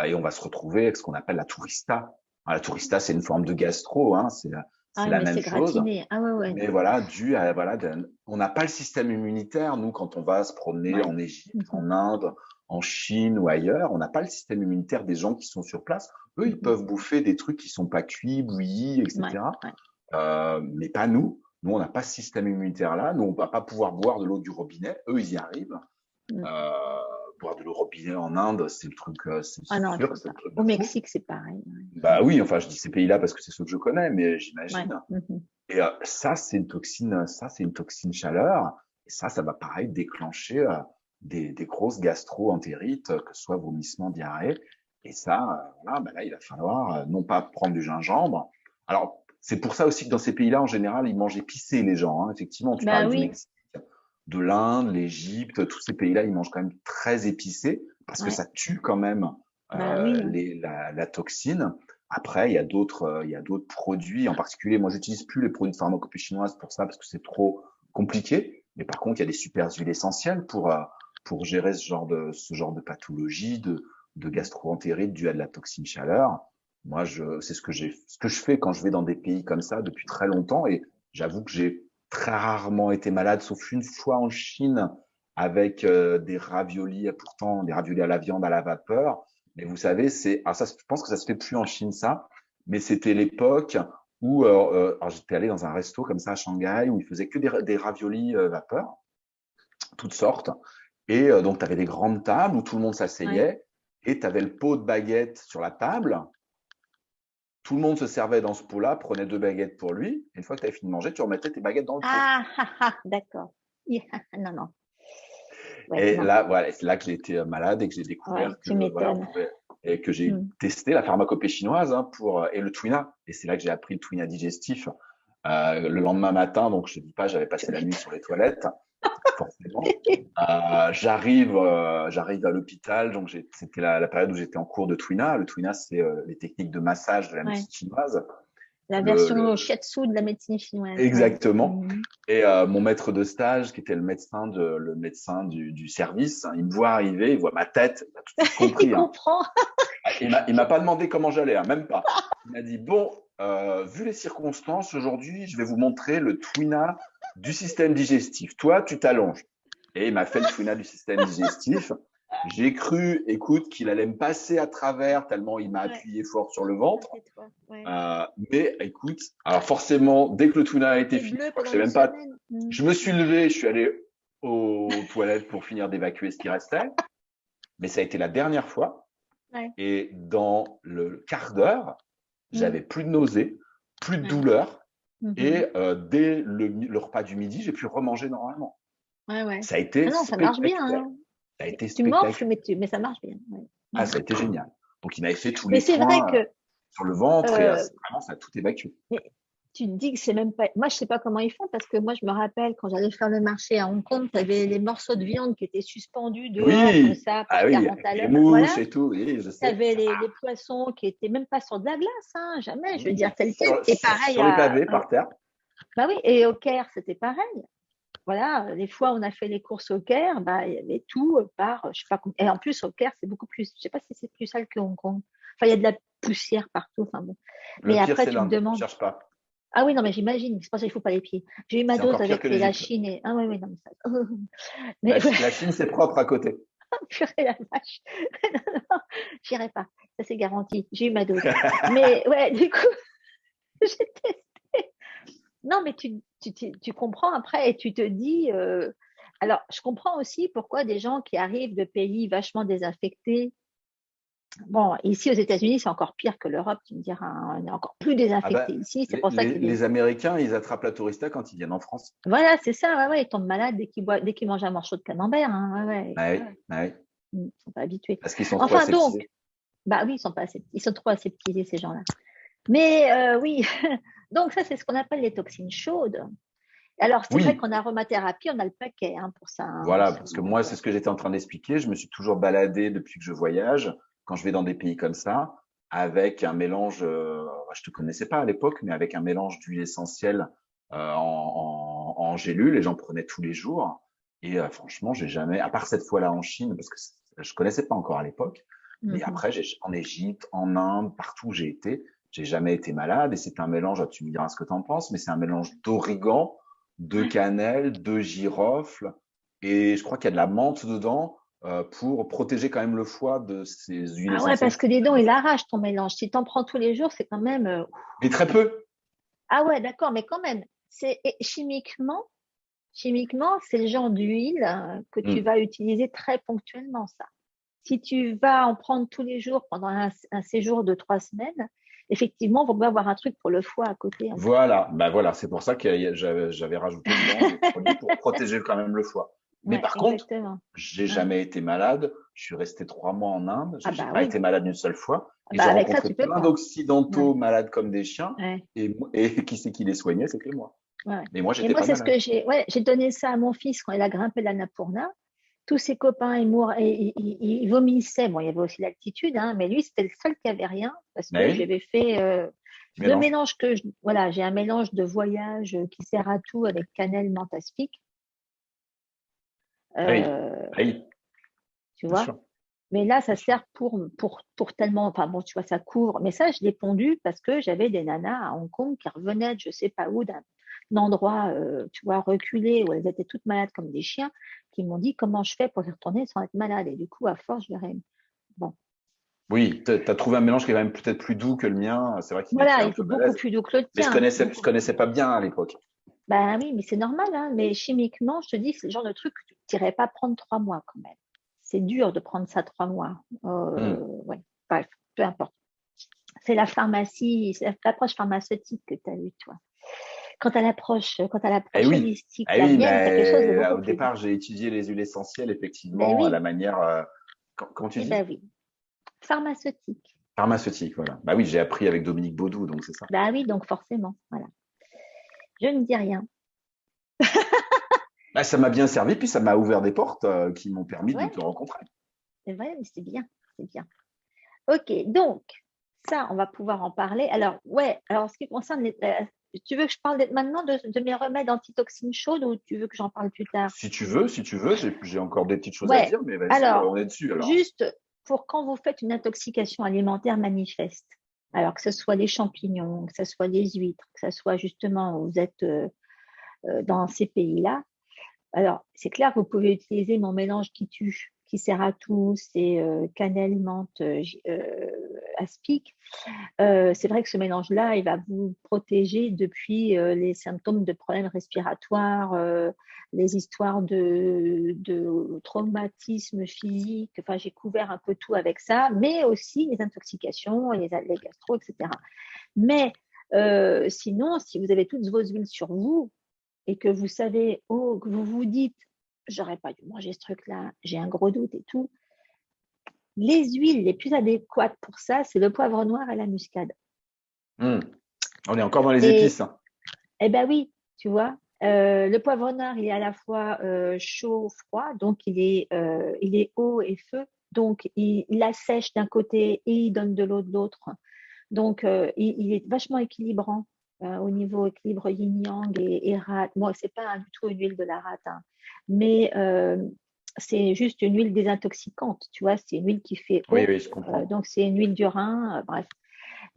Speaker 2: Et on va se retrouver avec ce qu'on appelle la tourista. La tourista, c'est une forme de gastro, hein, c'est la
Speaker 1: mais
Speaker 2: même
Speaker 1: c'est
Speaker 2: chose.
Speaker 1: gratiné. Ah ouais.
Speaker 2: Mais voilà, dû à voilà, on n'a pas le système immunitaire, nous, quand on va se promener
Speaker 1: Ouais.
Speaker 2: en Égypte, en Inde, en Chine ou ailleurs, on n'a pas le système immunitaire des gens qui sont sur place. Eux, ils peuvent bouffer des trucs qui sont pas cuits, bouillis,
Speaker 1: Ouais,
Speaker 2: etc.
Speaker 1: ouais.
Speaker 2: Mais pas nous. Nous, on n'a pas ce système immunitaire là. Nous, on va pas pouvoir boire de l'eau du robinet. Eux, ils y arrivent. Euh, boire de l'eau robinet en Inde, c'est le truc, c'est
Speaker 1: Ah non, il
Speaker 2: sûr
Speaker 1: faut
Speaker 2: que c'est
Speaker 1: pas.
Speaker 2: le truc
Speaker 1: Au
Speaker 2: de fou.
Speaker 1: Mexique, c'est pareil.
Speaker 2: Bah oui, enfin, je dis ces pays-là parce que c'est ceux que je connais, mais
Speaker 1: Ouais.
Speaker 2: j'imagine. Et ça, c'est une toxine chaleur. Et ça va pareil déclencher des grosses gastro-entérites, que ce soit vomissements, diarrhée. Et ça, voilà, ben là, il va falloir non pas prendre du gingembre. Alors, c'est pour ça aussi que dans ces pays-là, en général, ils mangent épicé, les gens, hein. Effectivement, tu
Speaker 1: Bah
Speaker 2: parlais du
Speaker 1: oui,
Speaker 2: Mexique, de l'Inde, l'Égypte, tous ces pays-là, ils mangent quand même très épicé parce que
Speaker 1: ouais.
Speaker 2: ça tue quand même
Speaker 1: Bah oui, hein.
Speaker 2: la toxine. Après, il y a d'autres produits. En particulier, moi, j'utilise plus les produits de pharmacopée chinoise pour ça parce que c'est trop compliqué. Mais par contre, il y a des super huiles essentielles pour gérer ce genre de pathologie, de gastro-entérite due à de la toxine chaleur. Moi, c'est ce que je fais quand je vais dans des pays comme ça depuis très longtemps. Et j'avoue que j'ai très rarement été malade, sauf une fois en Chine avec des raviolis, pourtant des raviolis à la viande à la vapeur. Mais vous savez, alors ça, je pense que ça se fait plus en Chine, ça, mais c'était l'époque où alors j'étais allé dans un resto comme ça à Shanghai où ils faisaient que des raviolis vapeur, toutes sortes. Et donc, tu avais des grandes tables où tout le monde
Speaker 1: Ouais.
Speaker 2: s'asseyait et tu avais le pot de baguettes sur la table. Tout le monde se servait dans ce pot-là, prenait 2 baguettes pour lui. Et une fois que tu avais fini de manger, tu remettais tes baguettes dans le pot.
Speaker 1: D'accord. Non. Ouais,
Speaker 2: Et
Speaker 1: non.
Speaker 2: là, voilà, c'est là que j'ai été malade et que j'ai
Speaker 1: Ouais,
Speaker 2: découvert que
Speaker 1: tu
Speaker 2: voilà, on
Speaker 1: m'étonnes.
Speaker 2: pouvait et que j'ai testé la pharmacopée chinoise hein, pour et le Twina. Et c'est là que j'ai appris le Twina digestif le lendemain matin. Donc je te dis pas, j'avais
Speaker 1: Tu
Speaker 2: passé la nuit
Speaker 1: m'étonnes.
Speaker 2: sur les toilettes, forcément. J'arrive à l'hôpital. Donc c'était la période où j'étais en cours de Twina. Le Twina, c'est les techniques de massage de la
Speaker 1: Ouais.
Speaker 2: médecine chinoise.
Speaker 1: La
Speaker 2: Le,
Speaker 1: version
Speaker 2: le,
Speaker 1: shiatsu de la médecine chinoise. Ouais.
Speaker 2: Exactement. Et mon maître de stage, qui était le médecin du service, hein, il me voit arriver, il voit ma tête, il a tout de suite
Speaker 1: Il
Speaker 2: compris. Hein.
Speaker 1: comprend.
Speaker 2: Il m'a pas demandé comment j'allais, hein, même pas. Il m'a dit bon, vu les circonstances aujourd'hui, je vais vous montrer le Twina du système digestif. Toi, tu t'allonges. Et il m'a fait le Twina du système digestif. J'ai cru, écoute, qu'il allait me passer à travers tellement il m'a
Speaker 1: Ouais.
Speaker 2: appuyé fort sur le ventre.
Speaker 1: C'est toi. Ouais.
Speaker 2: Mais écoute, alors forcément, dès que le tuna a été
Speaker 1: T'es
Speaker 2: fini,
Speaker 1: bleu
Speaker 2: je crois que je
Speaker 1: pendant
Speaker 2: sais
Speaker 1: une
Speaker 2: même pas,
Speaker 1: semaine.
Speaker 2: je me suis levé, je suis allé aux toilettes pour finir d'évacuer ce qui restait, mais ça a été la dernière fois.
Speaker 1: Ouais.
Speaker 2: Et dans le quart d'heure, j'avais plus de nausées, plus de
Speaker 1: Ouais.
Speaker 2: douleurs, et dès le repas du midi, j'ai pu remanger normalement.
Speaker 1: Ouais.
Speaker 2: Ça a été
Speaker 1: Ah non, ça marche bien.
Speaker 2: spectaculaire.
Speaker 1: Hein.
Speaker 2: Ça a été
Speaker 1: Tu morfles,
Speaker 2: spectaculaire.
Speaker 1: mais ça marche bien. Ouais.
Speaker 2: Ah, ça a été génial. Donc, il m'avait fait tous les
Speaker 1: Mais c'est vrai
Speaker 2: soins
Speaker 1: que
Speaker 2: sur le ventre et
Speaker 1: euh,
Speaker 2: vraiment, ça a tout évacué.
Speaker 1: mais tu te dis que c'est même pas. Moi, je sais pas comment ils font parce que moi, je me rappelle quand j'allais faire le marché à Hong Kong, tu avais les morceaux de viande qui étaient suspendus dehors comme
Speaker 2: Oui,
Speaker 1: ça
Speaker 2: ah
Speaker 1: par
Speaker 2: oui,
Speaker 1: 40
Speaker 2: avec
Speaker 1: à
Speaker 2: les
Speaker 1: l'heure.
Speaker 2: mouches
Speaker 1: Voilà.
Speaker 2: et tout, oui, je
Speaker 1: Tu
Speaker 2: sais.
Speaker 1: avais les poissons qui étaient même pas sur de la glace, hein, jamais. Je veux dire, tel quel. Et pareil
Speaker 2: Sur les pavés par terre.
Speaker 1: bah oui, et au Caire, c'était pareil. Voilà, les fois où on a fait les courses au Caire, bah, il y avait tout par, je sais pas, et en plus au Caire, c'est beaucoup plus, je sais pas si c'est plus sale que Hong Kong. Enfin, il y a de la poussière partout. Enfin bon.
Speaker 2: Le
Speaker 1: Mais
Speaker 2: pire,
Speaker 1: après,
Speaker 2: c'est
Speaker 1: tu te
Speaker 2: l'Inde.
Speaker 1: demandes.
Speaker 2: Cherche pas.
Speaker 1: Ah oui, non, mais j'imagine, c'est pour ça qu'il faut pas les pieds. J'ai eu ma
Speaker 2: C'est
Speaker 1: dose
Speaker 2: encore pire
Speaker 1: avec
Speaker 2: que
Speaker 1: la
Speaker 2: l'Égypte.
Speaker 1: Chine et ah oui, non, mais ça. Mais ouais,
Speaker 2: La Chine, c'est propre à côté.
Speaker 1: purée la vache. Non, j'irai pas. Ça c'est garanti. J'ai eu ma dose. Mais ouais, du coup, j'ai testé. Non, mais tu comprends après et tu te dis. Alors, je comprends aussi pourquoi des gens qui arrivent de pays vachement désinfectés. Bon, ici aux États-Unis, c'est encore pire que l'Europe, tu me diras, hein, on est encore plus
Speaker 2: Ah bah,
Speaker 1: désinfecté ici. C'est pour ça qu'il y a des.
Speaker 2: les Américains, ils attrapent la tourista quand ils viennent en France.
Speaker 1: Voilà, c'est ça, ouais, ils tombent malades dès qu'ils mangent un morceau de camembert, hein, ouais.
Speaker 2: Ah oui, ah oui.
Speaker 1: Ils sont pas habitués.
Speaker 2: Parce qu'ils sont trop
Speaker 1: Enfin, donc,
Speaker 2: aseptisés.
Speaker 1: Bah oui, ils sont trop aseptisés, ces gens-là. Mais oui, donc ça, c'est ce qu'on appelle les toxines chaudes. Alors, c'est vrai
Speaker 2: Oui,
Speaker 1: qu'en aromathérapie, on a le paquet pour ça.
Speaker 2: voilà, parce que moi, c'est ce que j'étais en train d'expliquer. Je me suis toujours baladé depuis que je voyage, quand je vais dans des pays comme ça, avec un mélange, je te connaissais pas à l'époque, mais avec un mélange d'huile essentielle en gélule, et j'en prenais tous les jours. Et franchement, j'ai jamais, à part cette fois-là en Chine, parce que je connaissais pas encore à l'époque, mais
Speaker 1: Mhm.
Speaker 2: après, en Égypte, en Inde, partout où j'ai jamais été malade. Et c'est un mélange, tu me diras ce que tu en penses, mais c'est un mélange d'origan, de
Speaker 1: Ouais.
Speaker 2: cannelle, de girofle et je crois qu'il y a de la menthe dedans pour protéger quand même le foie de ces huiles
Speaker 1: Ah ouais,
Speaker 2: essentielles
Speaker 1: parce
Speaker 2: qui
Speaker 1: que
Speaker 2: sont
Speaker 1: dis
Speaker 2: très
Speaker 1: donc, il
Speaker 2: nocives.
Speaker 1: arrache ton mélange. Si tu en prends tous les jours, c'est quand même.
Speaker 2: Mais très peu.
Speaker 1: Ah ouais, d'accord, mais quand même, et chimiquement, c'est le genre d'huile que tu
Speaker 2: Mm.
Speaker 1: vas utiliser très ponctuellement, ça. Si tu vas en prendre tous les jours pendant un séjour de 3 semaines, effectivement, on va avoir un truc pour le foie à côté en plus.
Speaker 2: Voilà, bah voilà, c'est pour ça que j'avais rajouté dedans des produits pour protéger quand même le foie. Mais
Speaker 1: Ouais,
Speaker 2: par contre,
Speaker 1: exactement.
Speaker 2: j'ai
Speaker 1: Ouais.
Speaker 2: jamais été malade. Je suis resté 3 mois en Inde.
Speaker 1: Ah
Speaker 2: J'ai
Speaker 1: bah
Speaker 2: pas
Speaker 1: oui.
Speaker 2: été malade une seule fois.
Speaker 1: Ah
Speaker 2: Et
Speaker 1: bah
Speaker 2: j'ai
Speaker 1: avec ça,
Speaker 2: rencontré
Speaker 1: tu peux
Speaker 2: plein
Speaker 1: pas. Ouais,
Speaker 2: d'Occidentaux malades comme des chiens.
Speaker 1: ouais,
Speaker 2: Et qui c'est qui les soignait? C'était moi.
Speaker 1: ouais.
Speaker 2: Mais moi,
Speaker 1: Et
Speaker 2: j'étais
Speaker 1: moi,
Speaker 2: pas
Speaker 1: c'est ce
Speaker 2: malade.
Speaker 1: que j'ai donné ça à mon fils quand il a grimpé l'Annapurna. Tous ses copains, ils vomissaient. Bon, il y avait aussi l'altitude, mais lui, c'était le seul qui avait rien parce
Speaker 2: Mais
Speaker 1: que
Speaker 2: oui,
Speaker 1: j'avais fait
Speaker 2: petit
Speaker 1: le
Speaker 2: mélange.
Speaker 1: mélange voilà, j'ai un mélange de voyage qui sert à tout avec cannelle, menthe, aspic,
Speaker 2: Ah oui,
Speaker 1: euh,
Speaker 2: ah oui,
Speaker 1: tu
Speaker 2: bien
Speaker 1: vois.
Speaker 2: sûr,
Speaker 1: Mais là,
Speaker 2: bien
Speaker 1: ça
Speaker 2: sûr.
Speaker 1: sert pour tellement, enfin bon, tu vois, ça couvre. Mais ça, je l'ai pondu parce que j'avais des nanas à Hong Kong qui revenaient de je sais pas où, d'un endroit, tu vois, reculé, où elles étaient toutes malades comme des chiens, qui m'ont dit comment je fais pour y retourner sans être malade. Et du coup, à force, je leur ai... Bon,
Speaker 2: Oui, tu as trouvé un mélange qui est quand même peut-être plus doux que le mien. C'est vrai qu'il était
Speaker 1: voilà,
Speaker 2: un
Speaker 1: il était
Speaker 2: peu
Speaker 1: beaucoup
Speaker 2: balèze.
Speaker 1: plus doux que le
Speaker 2: Mais
Speaker 1: tien,
Speaker 2: je
Speaker 1: beaucoup plus
Speaker 2: connaissais
Speaker 1: doux.
Speaker 2: pas bien à l'époque.
Speaker 1: Ben oui, mais c'est normal, mais chimiquement, je te dis, c'est le genre de truc que tu n'irais pas prendre 3 mois quand même. C'est dur de prendre ça 3 mois.
Speaker 2: Hmm.
Speaker 1: Ouais, bref, peu importe. C'est la pharmacie, c'est l'approche pharmaceutique que tu as eue, toi. Quant à
Speaker 2: Eh
Speaker 1: l'approche
Speaker 2: oui,
Speaker 1: holistique,
Speaker 2: eh
Speaker 1: la
Speaker 2: oui,
Speaker 1: mienne, c'est quelque chose de
Speaker 2: mais
Speaker 1: beaucoup
Speaker 2: au
Speaker 1: plus
Speaker 2: départ,
Speaker 1: doux.
Speaker 2: j'ai étudié les huiles essentielles,
Speaker 1: Ben
Speaker 2: effectivement, à la
Speaker 1: oui,
Speaker 2: manière, comment tu
Speaker 1: eh
Speaker 2: dis?
Speaker 1: ben oui. Pharmaceutique.
Speaker 2: Pharmaceutique, voilà. Bah oui, j'ai appris avec Dominique Baudou, donc c'est ça.
Speaker 1: Ben oui, donc forcément, voilà. Je ne dis rien.
Speaker 2: Bah, ça m'a bien servi, puis ça m'a ouvert des portes qui m'ont permis de
Speaker 1: Ouais,
Speaker 2: te rencontrer.
Speaker 1: c'est vrai, mais c'est bien, c'est bien. Ok, donc, ça, on va pouvoir en parler. Alors, ouais, alors, en ce qui concerne tu veux que je parle maintenant de mes remèdes antitoxines chaudes ou tu veux que j'en parle plus tard?
Speaker 2: Si tu veux, j'ai encore des petites choses à
Speaker 1: Ouais,
Speaker 2: dire, mais vas-y,
Speaker 1: alors,
Speaker 2: on est dessus alors.
Speaker 1: juste pour quand vous faites une intoxication alimentaire manifeste, alors que ce soit les champignons, que ce soit les huîtres, que ce soit justement, vous êtes dans ces pays-là, alors, c'est clair que vous pouvez utiliser mon mélange qui tue, qui sert à tout, c'est cannelle, menthe, aspic. C'est vrai que ce mélange-là, il va vous protéger depuis les symptômes de problèmes respiratoires, les histoires de traumatismes physiques. Enfin, j'ai couvert un peu tout avec ça, mais aussi les intoxications, les gastro, etc. Mais sinon, si vous avez toutes vos huiles sur vous, et que vous savez, oh, que vous vous dites, j'aurais pas dû manger ce truc-là, j'ai un gros doute et tout, les huiles les plus adéquates pour ça, c'est le poivre noir et la muscade.
Speaker 2: Hmm. On est encore dans les
Speaker 1: Et,
Speaker 2: épices, hein.
Speaker 1: eh ben oui, tu vois, le poivre noir, il est à la fois chaud, froid, donc il est eau et feu, donc il assèche d'un côté et il donne de l'eau de l'autre. Donc, il est vachement équilibrant au niveau équilibre yin-yang et rate. Moi, c'est pas du tout une huile de la rate, mais c'est juste une huile désintoxicante, tu vois. C'est une huile qui fait
Speaker 2: Oui,
Speaker 1: eau,
Speaker 2: oui, je comprends.
Speaker 1: donc c'est une huile du rein, bref.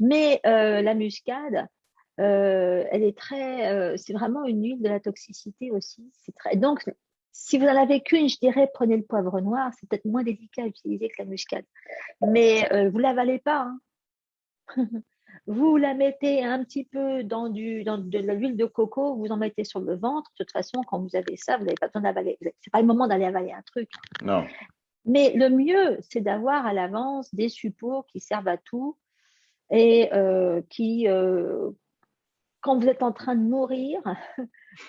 Speaker 1: Mais la muscade, elle est c'est vraiment une huile de la toxicité aussi. Donc, si vous en avez qu'une, je dirais prenez le poivre noir. C'est peut-être moins délicat à utiliser que la muscade, mais vous l'avalez pas, hein. Vous la mettez un petit peu dans de l'huile de coco, vous en mettez sur le ventre. De toute façon, quand vous avez ça, vous n'avez pas besoin d'avaler. C'est pas le moment d'aller avaler un truc.
Speaker 2: Non.
Speaker 1: Mais le mieux, c'est d'avoir à l'avance des supports qui servent à tout et quand vous êtes en train de mourir,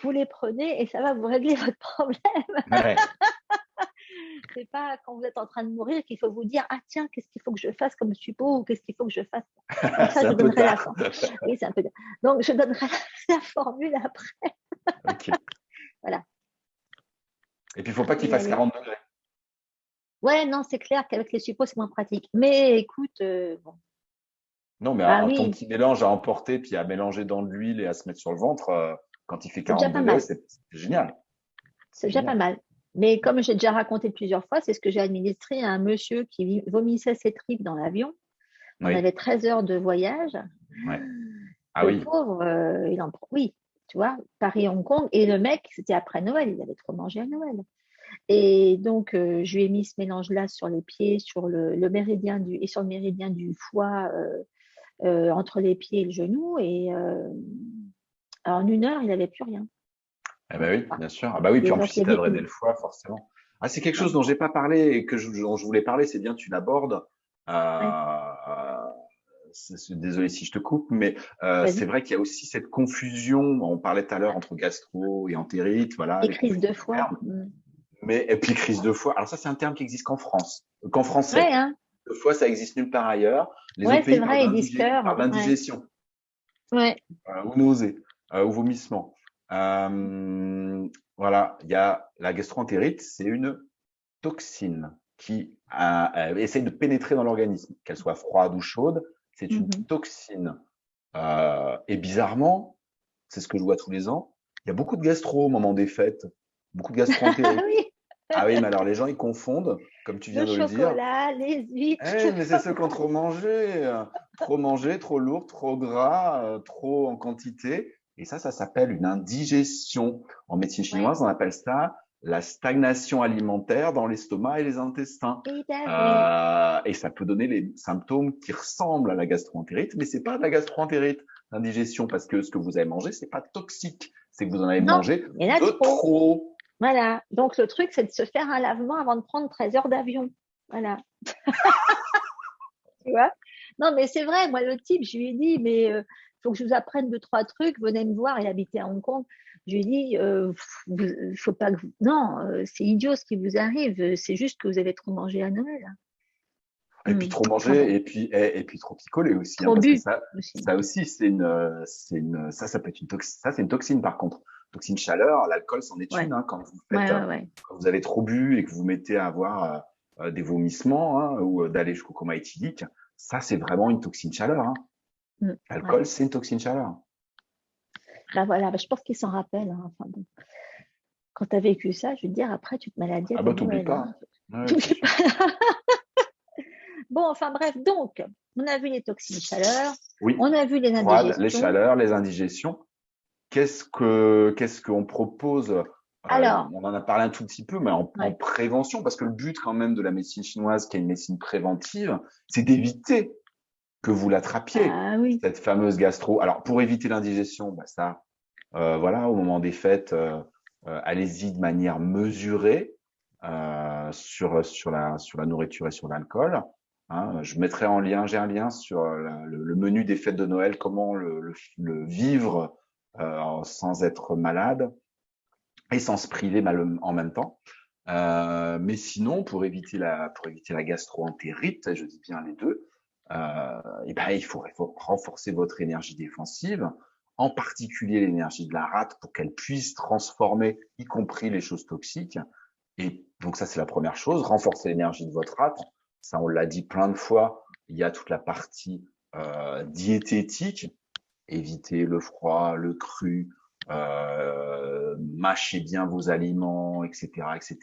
Speaker 1: vous les prenez et ça va vous régler votre problème.
Speaker 2: Ouais.
Speaker 1: c'est pas quand vous êtes en train de mourir qu'il faut vous dire, ah tiens, qu'est-ce qu'il faut que je fasse comme suppôt ou qu'est-ce qu'il faut que je fasse. Donc ça,
Speaker 2: C'est
Speaker 1: je
Speaker 2: un
Speaker 1: vous
Speaker 2: peu
Speaker 1: donnerai la
Speaker 2: tard.
Speaker 1: formule. Oui, c'est un peu. Donc je donnerai la formule après.
Speaker 2: Ok.
Speaker 1: Voilà.
Speaker 2: Et puis, il faut pas qu'il
Speaker 1: Et
Speaker 2: fasse
Speaker 1: allez.
Speaker 2: 40 degrés.
Speaker 1: Ouais, non, c'est clair qu'avec les suppos, c'est moins pratique. Mais écoute, bon.
Speaker 2: Non, mais
Speaker 1: Ah
Speaker 2: ton
Speaker 1: oui,
Speaker 2: petit mélange à emporter, puis à mélanger dans de l'huile et à se mettre sur le ventre, quand il fait
Speaker 1: c'est déjà
Speaker 2: 40
Speaker 1: pas
Speaker 2: degrés,
Speaker 1: mal.
Speaker 2: c'est génial.
Speaker 1: C'est
Speaker 2: C'est
Speaker 1: déjà pas
Speaker 2: génial.
Speaker 1: mal. Mais comme j'ai déjà raconté plusieurs fois, c'est ce que j'ai administré à un monsieur qui vomissait ses tripes dans l'avion. On
Speaker 2: Oui,
Speaker 1: avait 13 heures de voyage.
Speaker 2: ouais. Ah
Speaker 1: Le
Speaker 2: oui.
Speaker 1: pauvre, oui, tu vois, Paris-Hong Kong. Et le mec, c'était après Noël, il avait trop mangé à Noël. Et donc, je lui ai mis ce mélange-là sur les pieds, sur le méridien et sur le méridien du foie, entre les pieds et le genou. Et en 1 heure, il n'avait plus rien.
Speaker 2: Eh ben
Speaker 1: Bon,
Speaker 2: oui,
Speaker 1: enfin,
Speaker 2: bien sûr. Ah bah oui, puis
Speaker 1: et
Speaker 2: en plus,
Speaker 1: donc, il
Speaker 2: si
Speaker 1: y
Speaker 2: tu as
Speaker 1: avait
Speaker 2: drainé
Speaker 1: une.
Speaker 2: le foie, forcément. Ah, c'est quelque chose
Speaker 1: Ouais,
Speaker 2: dont j'ai pas parlé et dont je voulais parler, c'est bien que tu l'abordes.
Speaker 1: ouais,
Speaker 2: Euh, Désolé si je te coupe, mais c'est
Speaker 1: vas-y.
Speaker 2: vrai qu'il y a aussi cette confusion. On parlait tout à l'heure entre gastro et entérite, voilà,
Speaker 1: Et
Speaker 2: les
Speaker 1: crise
Speaker 2: confusions
Speaker 1: de
Speaker 2: de
Speaker 1: foie.
Speaker 2: termes.
Speaker 1: Mm.
Speaker 2: Et puis crise de foie. Alors ça, c'est un terme qui existe qu'en
Speaker 1: Ouais,
Speaker 2: français.
Speaker 1: hein.
Speaker 2: Le foie, ça existe nulle part ailleurs. Les
Speaker 1: Ouais,
Speaker 2: autres
Speaker 1: c'est
Speaker 2: pays parlent
Speaker 1: vrai, ils disent cœur. Ouais,
Speaker 2: d'indigestion.
Speaker 1: ouais.
Speaker 2: Ou nausée, ou vomissement. Voilà, il y a la gastroentérite, c'est une toxine qui essaie de pénétrer dans l'organisme, qu'elle soit froide ou chaude, c'est une
Speaker 1: Mhm.
Speaker 2: toxine. Et bizarrement, c'est ce que je vois tous les ans, il y a beaucoup de gastro au moment des fêtes, beaucoup de
Speaker 1: Ah
Speaker 2: gastro-entérite.
Speaker 1: oui,
Speaker 2: Ah oui, mais alors les gens, ils confondent, comme tu
Speaker 1: le
Speaker 2: viens de le dire.
Speaker 1: chocolat, les huîtres,
Speaker 2: Eh,
Speaker 1: tout
Speaker 2: mais c'est
Speaker 1: ça.
Speaker 2: ceux qui ont trop mangé. Trop mangé, trop lourd, trop gras, trop en quantité. Et ça s'appelle une indigestion. En médecine
Speaker 1: Ouais.
Speaker 2: chinoise, on appelle ça la stagnation alimentaire dans l'estomac et les intestins.
Speaker 1: Eh ben oui.
Speaker 2: Et ça peut donner les symptômes qui ressemblent à la gastroentérite, mais c'est pas de la gastroentérite, l'indigestion, parce que ce que vous avez mangé, c'est pas toxique. C'est que vous en avez
Speaker 1: Non,
Speaker 2: mangé
Speaker 1: il y en a
Speaker 2: de
Speaker 1: trop.
Speaker 2: trop.
Speaker 1: Voilà. Donc, le truc, c'est de se faire un lavement avant de prendre 13 heures d'avion. Voilà. Tu vois? Non, mais c'est vrai. Moi, le type, je lui ai dit, mais il faut que je vous apprenne 2, 3 trucs. Venez me voir. Il habitait à Hong Kong. Je lui ai dit, faut pas que vous. Non, c'est idiot ce qui vous arrive. C'est juste que vous avez trop mangé à Noël.
Speaker 2: Et puis trop
Speaker 1: Enfin bon,
Speaker 2: manger, et puis trop picoler aussi, hein,
Speaker 1: trop
Speaker 2: parce que
Speaker 1: bu
Speaker 2: ça,
Speaker 1: aussi.
Speaker 2: ça aussi, ça peut être une toxine. Ça, c'est une toxine par contre. Toxine chaleur, l'alcool, c'en est
Speaker 1: Ouais,
Speaker 2: une. Hein,
Speaker 1: ouais, ouais, ouais.
Speaker 2: quand vous avez trop bu et que vous mettez à avoir des vomissements hein, ou d'aller jusqu'au coma éthylique, ça, c'est vraiment une toxine chaleur. Hein.
Speaker 1: Ouais.
Speaker 2: L'alcool, c'est une toxine chaleur.
Speaker 1: Bah voilà, bah, je pense qu'ils s'en rappellent, hein. Enfin bon, quand tu as vécu ça, je veux dire, après, tu te maladies
Speaker 2: Ah
Speaker 1: à
Speaker 2: bah t'oublies
Speaker 1: Noël,
Speaker 2: pas.
Speaker 1: hein.
Speaker 2: Hein. Ouais, c'est
Speaker 1: T'oublies
Speaker 2: sûr.
Speaker 1: pas. Bon, enfin bref, donc, on a vu les toxines chaleur,
Speaker 2: Oui,
Speaker 1: on a vu les
Speaker 2: froide, les
Speaker 1: indigestions.
Speaker 2: chaleurs, les indigestions. Qu'est-ce qu'on propose?
Speaker 1: Alors,
Speaker 2: On en a parlé un tout petit peu, mais en
Speaker 1: ouais.
Speaker 2: prévention, parce que le but quand même de la médecine chinoise, qui est une médecine préventive, c'est d'éviter que vous l'attrapiez,
Speaker 1: Ah oui.
Speaker 2: cette fameuse gastro. Alors, pour éviter l'indigestion, bah ça, voilà, au moment des fêtes, allez-y de manière mesurée sur la nourriture et sur l'alcool. Hein. J'ai un lien sur le menu des fêtes de Noël, comment le vivre sans être malade et sans se priver mal en même temps. Mais sinon, pour éviter la gastro-entérite, je dis bien les deux, et ben, il faut renforcer votre énergie défensive, en particulier l'énergie de la rate pour qu'elle puisse transformer, y compris les choses toxiques. Et donc ça, c'est la première chose, renforcer l'énergie de votre rate. Ça, on l'a dit plein de fois. Il y a toute la partie diététique, éviter le froid, le cru, mâchez bien vos aliments, etc., etc.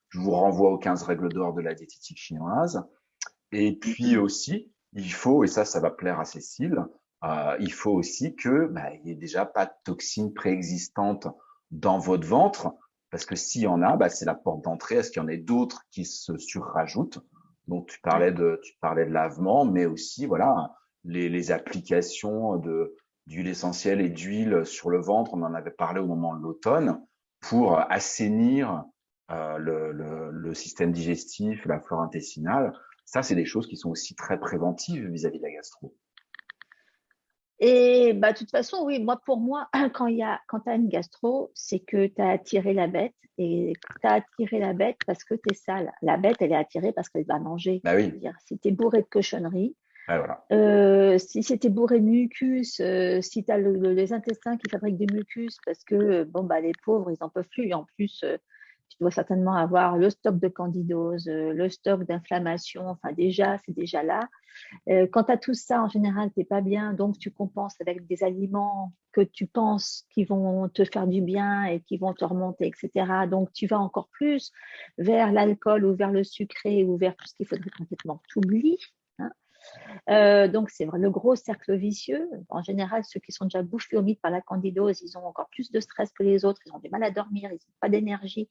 Speaker 2: Je vous renvoie aux 15 règles d'or de la diététique chinoise. Et puis aussi, il faut, et ça va plaire à Cécile, il faut aussi que il n'y ait déjà pas de toxines préexistantes dans votre ventre, parce que s'il y en a, c'est la porte d'entrée. Est-ce qu'il y en a d'autres qui se surrajoutent? Donc
Speaker 1: Ouais.
Speaker 2: tu parlais de lavement, mais aussi voilà les applications d'huile essentielle et d'huile sur le ventre. On en avait parlé au moment de l'automne pour assainir le système digestif, la flore intestinale. Ça, c'est des choses qui sont aussi très préventives vis-à-vis de la gastro.
Speaker 1: Et bah, de toute façon, oui, pour moi, quand tu as une gastro, c'est que tu as attiré la bête. Et tu as attiré la bête parce que tu es sale. La bête, elle est attirée parce qu'elle va manger.
Speaker 2: Bah
Speaker 1: Je veux
Speaker 2: oui,
Speaker 1: dire, si tu es bourré de cochonneries,
Speaker 2: ouais, voilà.
Speaker 1: si c'était bourré de mucus, si tu as les intestins qui fabriquent du mucus parce que bon, bah, les pauvres, ils n'en peuvent plus. Et en plus, tu dois certainement avoir le stock de candidose, le stock d'inflammation. Enfin, déjà, c'est déjà là. Quand tu as tout ça, en général, tu n'es pas bien, donc tu compenses avec des aliments que tu penses qui vont te faire du bien et qui vont te remonter, etc. Donc tu vas encore plus vers l'alcool ou vers le sucré ou vers tout ce qu'il faudrait complètement t'oublier. Hein. Donc c'est le gros cercle vicieux. En général, ceux qui sont déjà bouffés au mythe par la candidose, ils ont encore plus de stress que les autres, ils ont du mal à dormir, ils n'ont pas d'énergie.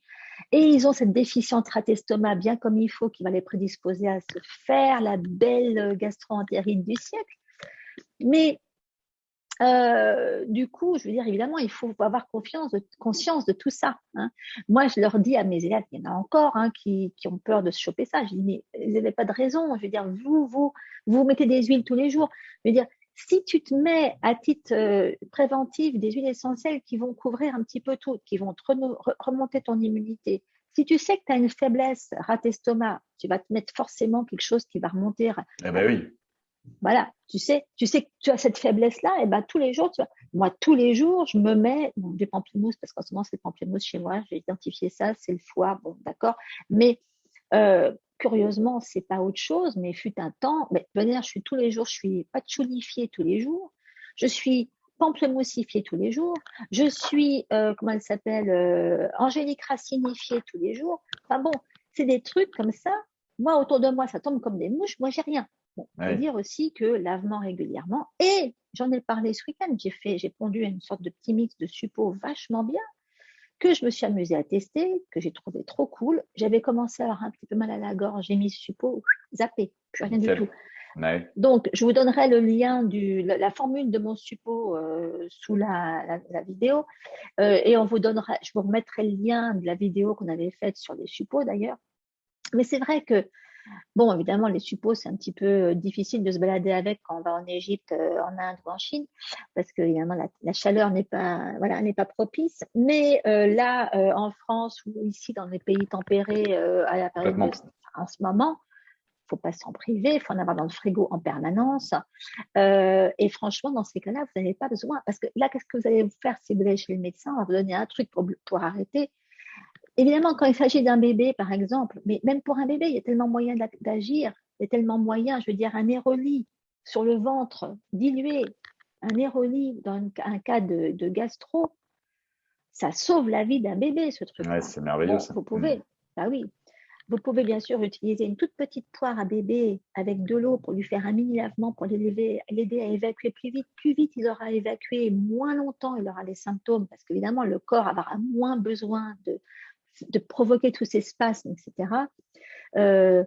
Speaker 1: Et ils ont cette déficience rat-estomac bien comme il faut qui va les prédisposer à se faire la belle gastro-entérite du siècle. Mais du coup, je veux dire, évidemment, il faut avoir conscience de tout ça. Hein. Moi, je leur dis à mes élèves, il y en a encore qui ont peur de se choper ça. Je dis, mais vous n'avez pas de raison. Je veux dire, vous mettez des huiles tous les jours. Je veux dire, si tu te mets à titre préventif des huiles essentielles qui vont couvrir un petit peu tout, qui vont te remonter ton immunité, si tu sais que tu as une faiblesse rat-estomac, tu vas te mettre forcément quelque chose qui va remonter.
Speaker 2: Eh ben oui.
Speaker 1: Voilà, tu sais que tu as cette faiblesse-là, et ben tous les jours, moi, tous les jours, je me mets des pamplemousses, parce qu'en ce moment, c'est le pamplemousse chez moi, j'ai identifié ça, c'est le foie, bon, d'accord. Mais curieusement, c'est pas autre chose, mais fut un temps, mais, je suis tous les jours, je suis patchoulifiée tous les jours, je suis pamplemoussifiée tous les jours, je suis, comment elle s'appelle, angélique racinifiée tous les jours. Enfin bon, c'est des trucs comme ça. Moi, autour de moi, ça tombe comme des mouches, moi, j'ai rien. Bon, il faut
Speaker 2: Ouais.
Speaker 1: dire aussi que lavement régulièrement, et j'en ai parlé ce week-end, j'ai pondu une sorte de petit mix de suppos vachement bien, que je me suis amusée à tester, que j'ai trouvé trop cool. J'avais commencé à avoir un petit peu mal à la gorge, j'ai mis ce suppos, zappé, plus rien du tout.
Speaker 2: Nickel. Ouais.
Speaker 1: Donc, je vous donnerai le lien la formule de mon suppos sous la vidéo, et je vous remettrai le lien de la vidéo qu'on avait faite sur les suppos d'ailleurs. Mais c'est vrai que bon, évidemment, les suppos, c'est un petit peu difficile de se balader avec quand on va en Égypte, en Inde ou en Chine, parce que évidemment, la chaleur n'est pas, voilà, n'est pas propice. Mais là, en France ou ici, dans les pays tempérés, à la période
Speaker 2: Complètement.
Speaker 1: en ce moment, il ne faut pas s'en priver, il faut en avoir dans le frigo en permanence. Et franchement, dans ces cas-là, vous n'avez pas besoin. Parce que là, qu'est-ce que vous allez vous faire si vous allez chez le médecin? On va vous donner un truc pour arrêter. Évidemment, quand il s'agit d'un bébé, par exemple, mais même pour un bébé, il y a tellement moyen d'agir, il y a tellement moyen, je veux dire, un aéroli sur le ventre, dilué, un aéroli dans un cas de gastro, ça sauve la vie d'un bébé, ce
Speaker 2: Ouais,
Speaker 1: truc-là.
Speaker 2: c'est merveilleux
Speaker 1: Bon,
Speaker 2: ça.
Speaker 1: vous pouvez, bah oui, vous pouvez bien sûr utiliser une toute petite poire à bébé avec de l'eau pour lui faire un mini lavement pour l'aider à évacuer plus vite. Plus vite il aura évacué, moins longtemps il aura les symptômes, parce qu'évidemment, le corps aura moins besoin de provoquer tous ces spasmes, etc. Euh,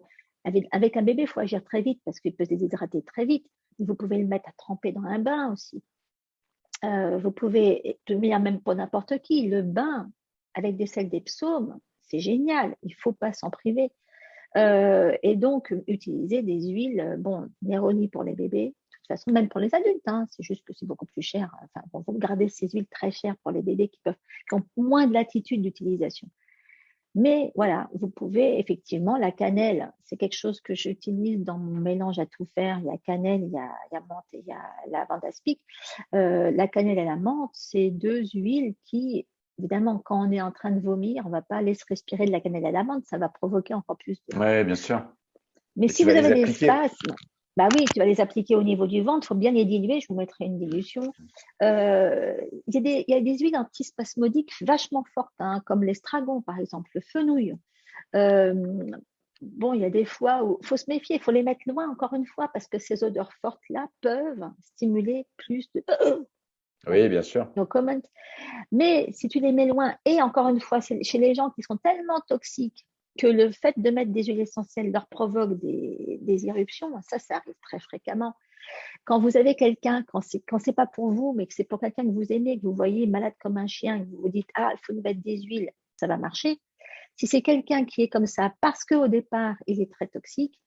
Speaker 1: avec un bébé, il faut agir très vite parce qu'il peut se déshydrater très vite. Vous pouvez le mettre à tremper dans un bain aussi. Vous pouvez, de manière même pour n'importe qui, le bain avec des sels des psaumes, c'est génial. Il ne faut pas s'en priver. Et donc, utiliser des huiles, bon, Néroni pour les bébés, de toute façon, même pour les adultes, hein, c'est juste que c'est beaucoup plus cher. Enfin, bon, vous gardez ces huiles très chères pour les bébés qui ont moins de latitude d'utilisation. Mais voilà, vous pouvez effectivement, la cannelle, c'est quelque chose que j'utilise dans mon mélange à tout faire. Il y a cannelle, il y a menthe et il y a lavande aspic. La cannelle et la menthe, c'est deux huiles qui, évidemment, quand on est en train de vomir, on ne va pas aller se respirer de la cannelle et la menthe, ça va provoquer encore plus de.
Speaker 2: Ouais, bien sûr.
Speaker 1: Mais
Speaker 2: Et
Speaker 1: si
Speaker 2: tu
Speaker 1: vous
Speaker 2: vas les
Speaker 1: avez des
Speaker 2: appliquer.
Speaker 1: spasmes, bah oui, tu vas les appliquer au niveau du ventre, il faut bien les diluer, je vous mettrai une dilution. Il y a des huiles antispasmodiques vachement fortes, hein, comme l'estragon par exemple, le fenouil. Euh, bon, il y a des fois où il faut se méfier, il faut les mettre loin encore une fois, parce que ces odeurs fortes-là peuvent stimuler plus de. Bon,
Speaker 2: Oui, bien sûr.
Speaker 1: no comment. Mais si tu les mets loin, et encore une fois, c'est chez les gens qui sont tellement toxiques que le fait de mettre des huiles essentielles leur provoque des éruptions, ça arrive très fréquemment. Quand vous avez quelqu'un, quand c'est pas pour vous, mais que c'est pour quelqu'un que vous aimez, que vous voyez malade comme un chien, et que vous vous dites, ah, il faut lui mettre des huiles, ça va marcher. Si c'est quelqu'un qui est comme ça parce qu'au départ, il est très toxique,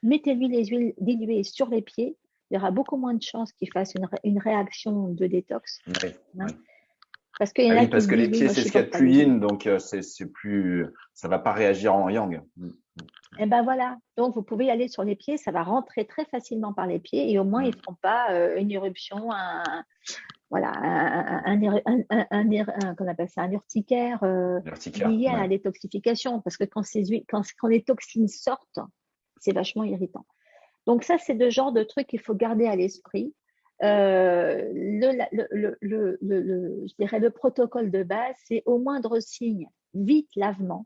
Speaker 1: mettez-lui les huiles diluées sur les pieds, il y aura beaucoup moins de chances qu'ils fassent une réaction de détox.
Speaker 2: Oui,
Speaker 1: Hein,
Speaker 2: oui.
Speaker 1: parce qu'il y
Speaker 2: Ah
Speaker 1: en a
Speaker 2: oui,
Speaker 1: qui
Speaker 2: parce
Speaker 1: se
Speaker 2: que les
Speaker 1: disent, oui,
Speaker 2: pieds,
Speaker 1: moi, je
Speaker 2: c'est ce qu'il y a de
Speaker 1: supporte pas
Speaker 2: plus
Speaker 1: les eaux.
Speaker 2: yin, donc c'est plus, ça va pas réagir en yang.
Speaker 1: Et ben voilà, donc vous pouvez y aller sur les pieds, ça va rentrer très facilement par les pieds et au moins ils ne feront pas une éruption, voilà, qu'on appelle ça, un urticaire
Speaker 2: L'urticaire,
Speaker 1: lié à
Speaker 2: ouais.
Speaker 1: la détoxification, parce que quand les toxines sortent, c'est vachement irritant. Donc ça, c'est le genre de truc qu'il faut garder à l'esprit. Je dirais le protocole de base, c'est au moindre signe, vite lavement,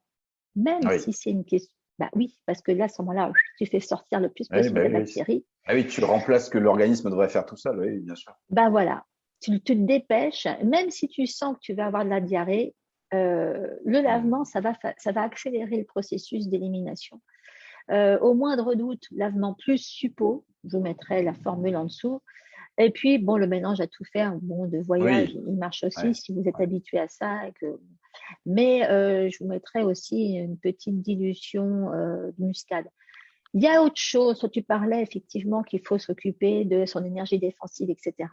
Speaker 1: même
Speaker 2: Oui,
Speaker 1: si c'est une question. Bah oui, parce que là, à ce moment-là, tu fais sortir le plus
Speaker 2: oui,
Speaker 1: possible
Speaker 2: bah
Speaker 1: de
Speaker 2: oui, oui.
Speaker 1: bactéries.
Speaker 2: Ah oui, tu remplaces ce que l'organisme devrait faire tout seul, oui, bien sûr.
Speaker 1: Ben voilà, tu te dépêches, même si tu sens que tu vas avoir de la diarrhée, le lavement, ça va accélérer le processus d'élimination. Au moindre doute, lavement plus suppo, je vous mettrai la formule en dessous. Et puis, bon, le mélange à tout faire, bon, de voyage,
Speaker 2: Oui,
Speaker 1: il marche aussi
Speaker 2: ouais,
Speaker 1: si vous êtes
Speaker 2: ouais.
Speaker 1: habitué à ça. Mais je vous mettrai aussi une petite dilution de muscade. Il y a autre chose, tu parlais effectivement qu'il faut s'occuper de son énergie défensive, etc.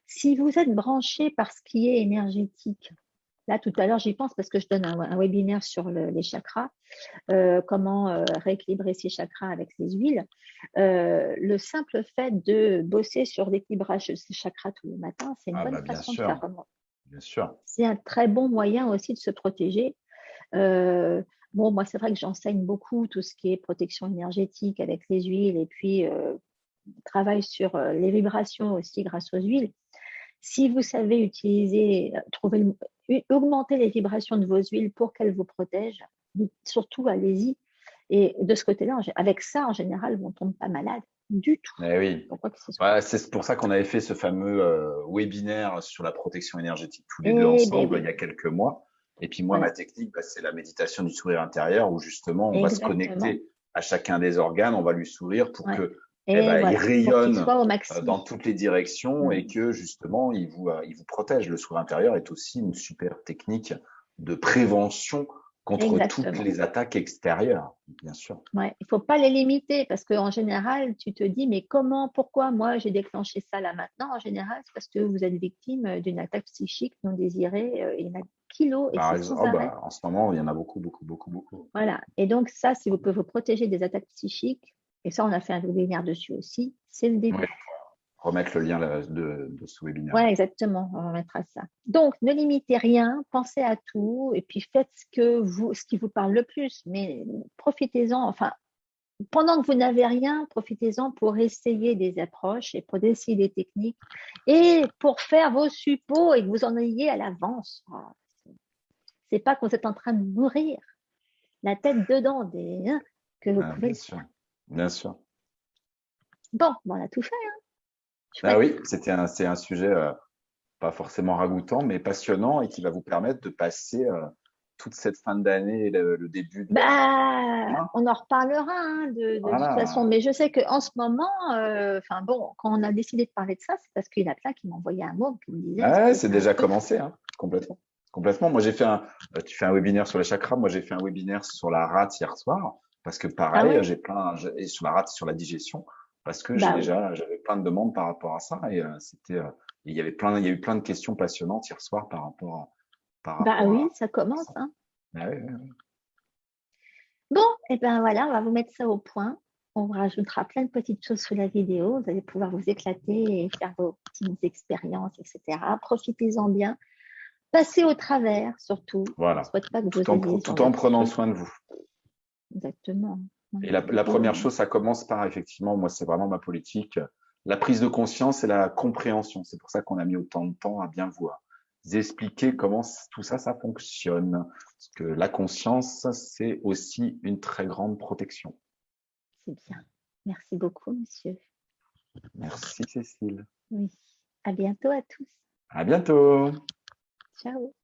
Speaker 1: Si vous êtes branché par ce qui est énergétique, là tout à l'heure j'y pense parce que je donne un webinaire sur les chakras, comment rééquilibrer ses chakras avec les huiles. Le simple fait de bosser sur l'équilibrage de ses chakras tous les matins, c'est une
Speaker 2: Ah
Speaker 1: bonne
Speaker 2: bah
Speaker 1: façon de faire remonter.
Speaker 2: bien sûr.
Speaker 1: C'est un très bon moyen aussi de se protéger. Euh, bon, moi, c'est vrai que j'enseigne beaucoup tout ce qui est protection énergétique avec les huiles et puis travaille sur les vibrations aussi grâce aux huiles. Si vous savez utiliser, augmenter les vibrations de vos huiles pour qu'elles vous protègent, surtout allez-y. Et de ce côté-là, avec ça, en général, on ne tombe pas malade du tout.
Speaker 2: Eh oui.
Speaker 1: Pourquoi que ce soit.
Speaker 2: Ouais, c'est pour ça qu'on avait fait ce fameux webinaire sur la protection énergétique tous les deux
Speaker 1: Eh bien
Speaker 2: ensemble il y
Speaker 1: oui,
Speaker 2: a quelques mois. Et puis moi, ma
Speaker 1: voilà,
Speaker 2: technique, bah, c'est la méditation du sourire intérieur où justement on va se
Speaker 1: exactement.
Speaker 2: connecter à chacun des organes, on va lui sourire pour
Speaker 1: Ouais.
Speaker 2: que
Speaker 1: Et
Speaker 2: il
Speaker 1: voilà, pour qu'il
Speaker 2: rayonne
Speaker 1: soit au
Speaker 2: dans
Speaker 1: maximum.
Speaker 2: toutes les directions
Speaker 1: Mm.
Speaker 2: et que justement il vous protège. Le sourire intérieur est aussi une super technique de prévention contre toutes
Speaker 1: Exactement.
Speaker 2: les attaques extérieures, bien sûr.
Speaker 1: Ouais. Il ne faut pas les limiter parce qu'en général, tu te dis, mais comment, pourquoi moi j'ai déclenché ça là maintenant? En général, c'est parce que vous êtes victime d'une attaque psychique non désirée. Il y en a kilos et
Speaker 2: Par
Speaker 1: c'est
Speaker 2: exemple,
Speaker 1: sans
Speaker 2: oh
Speaker 1: arrêt.
Speaker 2: bah, en ce moment, il y en a beaucoup, beaucoup, beaucoup, beaucoup.
Speaker 1: Voilà. Et donc, ça, si vous pouvez vous protéger des attaques psychiques, et ça, on a fait un webinaire dessus aussi, c'est le
Speaker 2: Ouais,
Speaker 1: début.
Speaker 2: remettre le lien là, de ce webinaire.
Speaker 1: Ouais, exactement. On remettra ça. Donc, ne limitez rien, pensez à tout, et puis faites ce qui vous parle le plus. Mais profitez-en. Enfin, pendant que vous n'avez rien, profitez-en pour essayer des approches et pour essayer des techniques et pour faire vos suppos et que vous en ayez à l'avance. C'est pas quand vous êtes en train de mourir, la tête dedans, que vous
Speaker 2: Ah,
Speaker 1: pouvez
Speaker 2: bien
Speaker 1: le
Speaker 2: sûr,
Speaker 1: faire.
Speaker 2: bien sûr.
Speaker 1: Bon, on a tout fait, hein.
Speaker 2: Ah
Speaker 1: Chouette.
Speaker 2: oui, c'est un sujet pas forcément ragoûtant, mais passionnant et qui va vous permettre de passer toute cette fin d'année et le début de l'année
Speaker 1: Bah,
Speaker 2: 2020.
Speaker 1: on en reparlera hein, de toute façon,
Speaker 2: Voilà.
Speaker 1: mais je sais qu'en ce moment, enfin bon, quand on a décidé de parler de ça, c'est parce qu'il y en a plein qui m'envoyaient un mot qui me disaient est-ce
Speaker 2: Ouais,
Speaker 1: que
Speaker 2: c'est
Speaker 1: tu as un
Speaker 2: déjà
Speaker 1: truc?
Speaker 2: commencé, hein, complètement. Complètement. Moi, tu fais un webinaire sur les chakras. Moi, j'ai fait un webinaire sur la rate hier soir parce que
Speaker 1: Ah
Speaker 2: pareil,
Speaker 1: ouais?
Speaker 2: et sur la rate, sur la digestion, parce que
Speaker 1: Bah oui.
Speaker 2: j'avais plein de demandes par rapport à ça et il y a eu plein de questions passionnantes hier soir par
Speaker 1: Bah
Speaker 2: rapport
Speaker 1: oui, ça
Speaker 2: à
Speaker 1: commence,
Speaker 2: ça.
Speaker 1: hein.
Speaker 2: Ah ouais, ouais, ouais.
Speaker 1: Bon, et ben voilà, on va vous mettre ça au point. On vous rajoutera plein de petites choses sous la vidéo. Vous allez pouvoir vous éclater et faire vos petites expériences, etc. Profitez-en bien. Passez au travers, surtout. Je ne
Speaker 2: Voilà.
Speaker 1: souhaite pas que vous ayez ce genre
Speaker 2: Tout
Speaker 1: de
Speaker 2: en prenant
Speaker 1: truc.
Speaker 2: soin de vous.
Speaker 1: Exactement.
Speaker 2: Et
Speaker 1: Ouais,
Speaker 2: la première
Speaker 1: faut-
Speaker 2: chose, ça commence par, effectivement, moi, c'est vraiment ma politique, la prise de conscience et la compréhension. C'est pour ça qu'on a mis autant de temps à bien vous expliquer comment tout ça, ça fonctionne. Parce que la conscience, c'est aussi une très grande protection.
Speaker 1: C'est bien. Merci beaucoup, monsieur.
Speaker 2: Merci, Cécile.
Speaker 1: Oui. À bientôt à tous.
Speaker 2: À bientôt.
Speaker 1: Ciao.